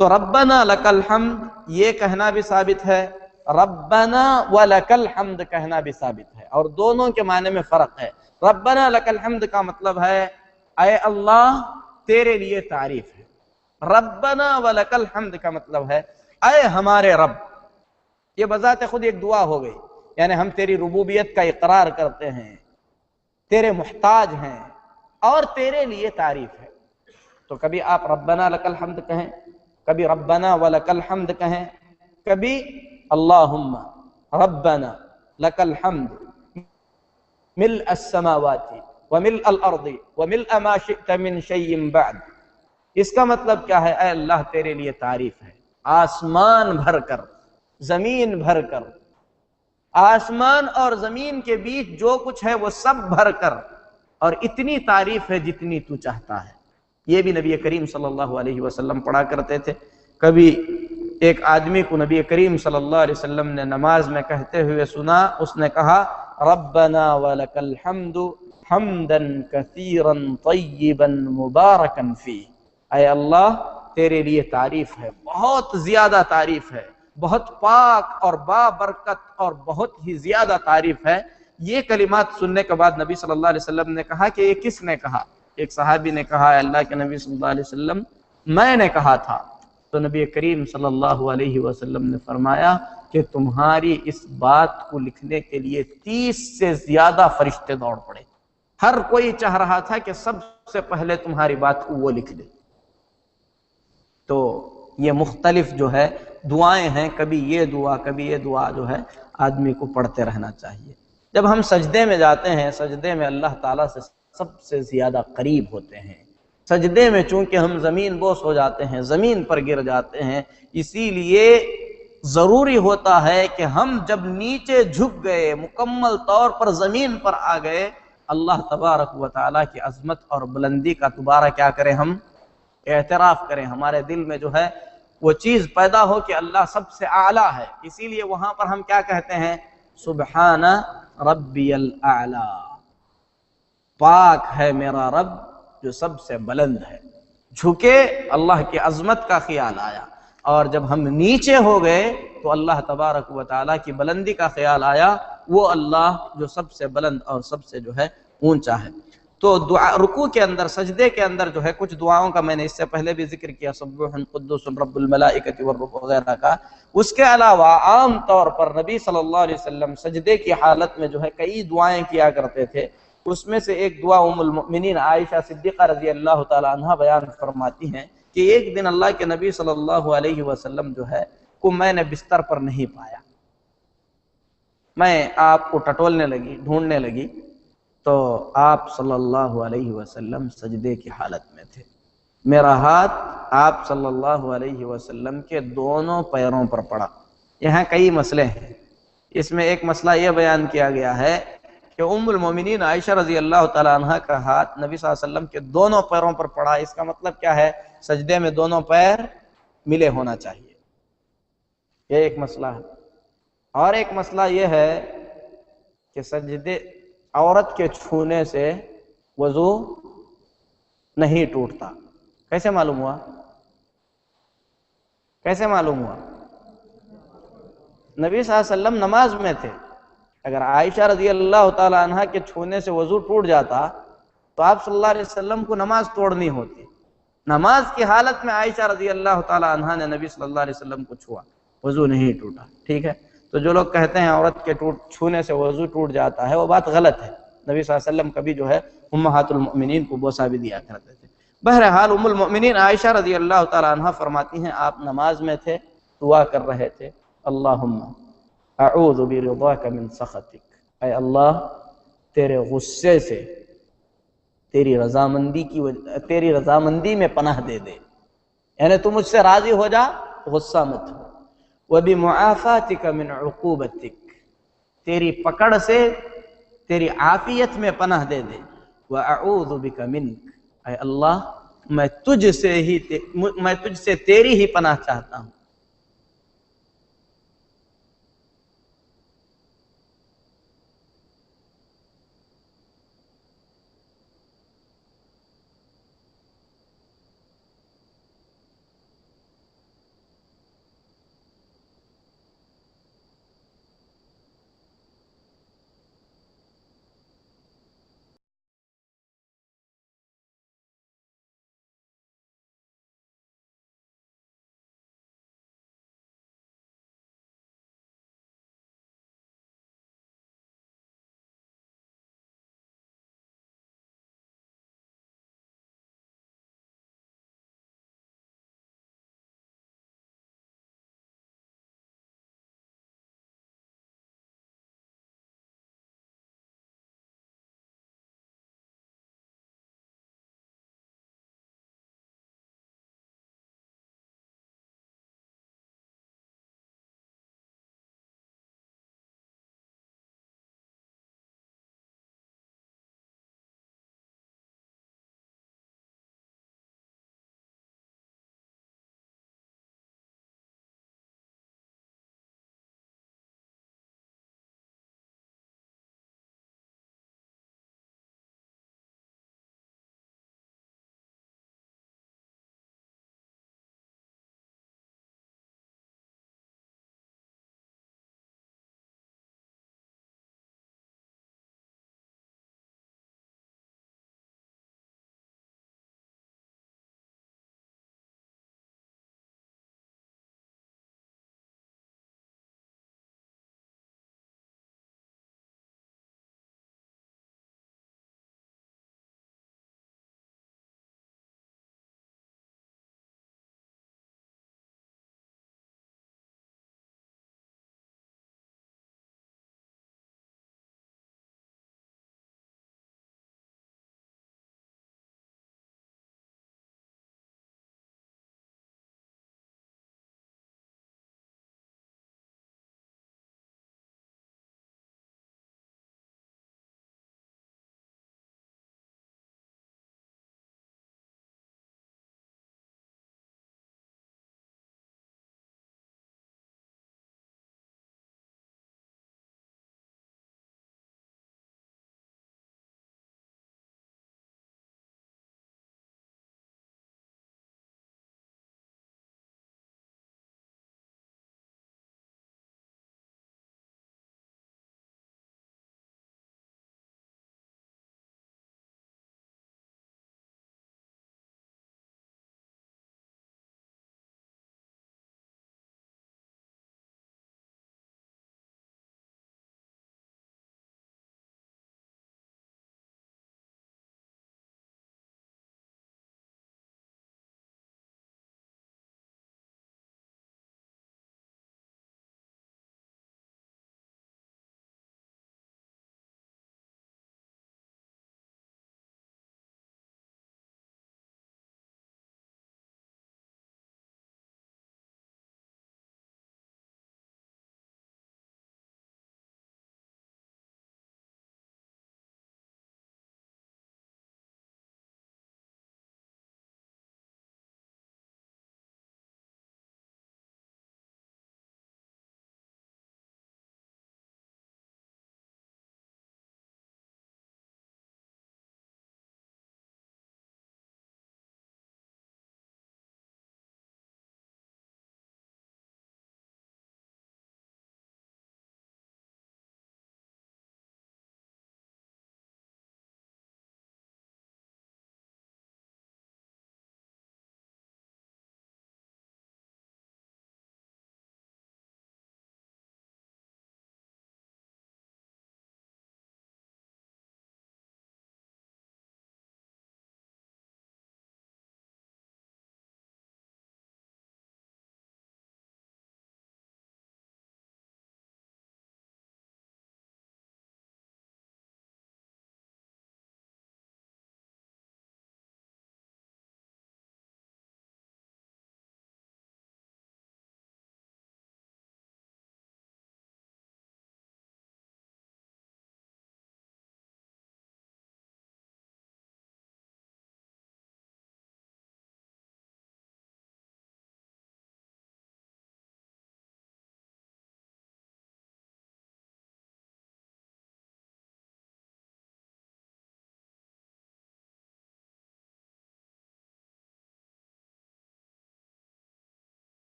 تو ربنا لک الحمد یہ کہنا بھی ثابت ہے، ربنا ولک الحمد کہنا بھی ثابت ہے، اور دونوں کے معنی میں فرق ہے۔ ربنا لک الحمد کا مطلب ہے اے اللہ تیرے لیے تعریف ہے، ربنا ولک الحمد کا مطلب ہے اے ہمارے رب۔ یہ بذات خود ایک دعا ہو گئی، یعنی ہم تیری ربوبیت کا اقرار کرتے ہیں، تیرے محتاج ہیں اور تیرے لیے تعریف ہے۔ تو کبھی آپ ربنا لک الحمد کہیں، کبھی ربنا ولک الحمد کہیں، کبھی اللہم ربنا لک الحمد ملء السماوات وملء الارض وملء ما شئت من شیء بعد۔ اس کا مطلب کیا ہے؟ اے اللہ تیرے لیے تعریف ہے، آسمان بھر کر، زمین بھر کر، آسمان اور زمین کے بیچ جو کچھ ہے وہ سب بھر کر، اور اتنی تعریف ہے جتنی تو چاہتا ہے۔ یہ بھی نبی کریم صلی اللہ علیہ وسلم پڑھا کرتے تھے۔ کبھی ایک آدمی کو نبی کریم صلی اللہ علیہ وسلم نے نماز میں کہتے ہوئے سنا، اس نے کہا ربنا ولک الحمد حمدا کثیرا طیبا مبارکا فیہ، اے اللہ تیرے لیے تعریف ہے، بہت زیادہ تعریف ہے، بہت پاک اور بابرکت اور بہت ہی زیادہ تعریف ہے۔ یہ کلمات سننے کے بعد نبی صلی اللہ علیہ وسلم نے کہا کہ یہ کس نے کہا؟ ایک صحابی نے کہا، اللہ کے نبی صلی اللہ علیہ وسلم میں نے کہا تھا۔ تو نبی کریم صلی اللہ علیہ وسلم نے فرمایا کہ تمہاری اس بات کو لکھنے کے لیے 30 سے زیادہ فرشتے دوڑ پڑے، ہر کوئی چاہ رہا تھا کہ سب سے پہلے تمہاری بات کو وہ لکھ دے۔ تو یہ مختلف جو ہے دعائیں ہیں، کبھی یہ دعا جو ہے آدمی کو پڑھتے رہنا چاہیے۔ جب ہم سجدے میں جاتے ہیں، سجدے میں اللہ تعالیٰ سے سب سے زیادہ قریب ہوتے ہیں۔ سجدے میں چونکہ ہم زمین بوس ہو جاتے ہیں، زمین پر گر جاتے ہیں، اسی لیے ضروری ہوتا ہے کہ ہم جب نیچے جھک گئے، مکمل طور پر زمین پر آ گئے، اللہ تبارک و تعالیٰ کی عظمت اور بلندی کا دوبارہ کیا کریں؟ ہم اعتراف کریں، ہمارے دل میں جو ہے وہ چیز پیدا ہو کہ اللہ سب سے اعلیٰ ہے۔ اسی لیے وہاں پر ہم کیا کہتے ہیں؟ سبحان ربی الاعلی، پاک ہے میرا رب جو سب سے بلند ہے۔ جھکے، اللہ کی عظمت کا خیال آیا، اور جب ہم نیچے ہو گئے تو اللہ تبارک و تعالیٰ کی بلندی کا خیال آیا، وہ اللہ جو سب سے بلند اور سب سے جو ہے اونچا ہے۔ تو دعا رکوع کے اندر، سجدے کے اندر جو ہے کچھ دعاؤں کا میں نے اس سے پہلے بھی ذکر کیا، سبوح قدوس رب الملائکۃ والروح وغیرہ کا۔ اس کے علاوہ عام طور پر نبی صلی اللہ علیہ وسلم سجدے کی حالت میں جو ہے کئی دعائیں کیا کرتے تھے۔ اس میں سے ایک دعا ام المؤمنین عائشہ صدیقہ رضی اللہ تعالی عنہا بیان فرماتی ہیں کہ ایک دن اللہ کے نبی صلی اللہ علیہ وسلم جو ہے کو میں نے بستر پر نہیں پایا، میں آپ کو ٹٹولنے لگی، ڈھونڈنے لگی، تو آپ صلی اللہ علیہ وسلم سجدے کی حالت میں تھے۔ میرا ہاتھ آپ صلی اللہ علیہ وسلم کے دونوں پیروں پر پڑا۔ یہاں کئی مسئلے ہیں، اس میں ایک مسئلہ یہ بیان کیا گیا ہے کہ ام المومنین عائشہ رضی اللہ تعالی عنہ کا ہاتھ نبی صلی اللہ علیہ وسلم کے دونوں پیروں پر پڑا. اس کا مطلب کیا ہے؟ سجدے میں دونوں پیر ملے ہونا چاہیے. یہ ایک مسئلہ ہے. اور ایک مسئلہ یہ ہے کہ سجدے عورت کے چھونے سے وضو نہیں ٹوٹتا. کیسے معلوم ہوا؟ کیسے معلوم ہوا؟ نبی صلی اللہ علیہ وسلم نماز میں تھے. اگر عائشہ رضی اللہ تعالی عنہ کے چھونے سے وضو ٹوٹ جاتا تو آپ صلی اللہ علیہ وسلم کو نماز توڑنی ہوتی. نماز کی حالت میں عائشہ رضی اللہ تعالی عنہ نے نبی صلی اللہ علیہ وسلم کو چھوا, وضو نہیں ٹوٹا. ٹھیک ہے, تو جو لوگ کہتے ہیں عورت کے چھونے سے وضو ٹوٹ جاتا ہے وہ بات غلط ہے. نبی صلی اللہ علیہ وسلم کبھی جو ہے امہات المؤمنین کو بوسہ بھی دیا کرتے تھے. بہرحال ام المؤمنین عائشہ رضی اللہ تعالی عنہ فرماتی ہیں آپ نماز میں تھے, دعا کر رہے تھے, اللہم اعوذ برضاک من سخطک, اے اللہ تیرے غصے سے, تیری رضامندی میں پناہ دے دے, یعنی تو مجھ سے راضی ہو جا, غصہ مت ہو. وبمعافاتک من عقوبتک, تیری پکڑ سے, تیری عافیت میں پناہ دے دے. واعوذ بک منک, اے اللہ میں تجھ سے تیری ہی پناہ چاہتا ہوں.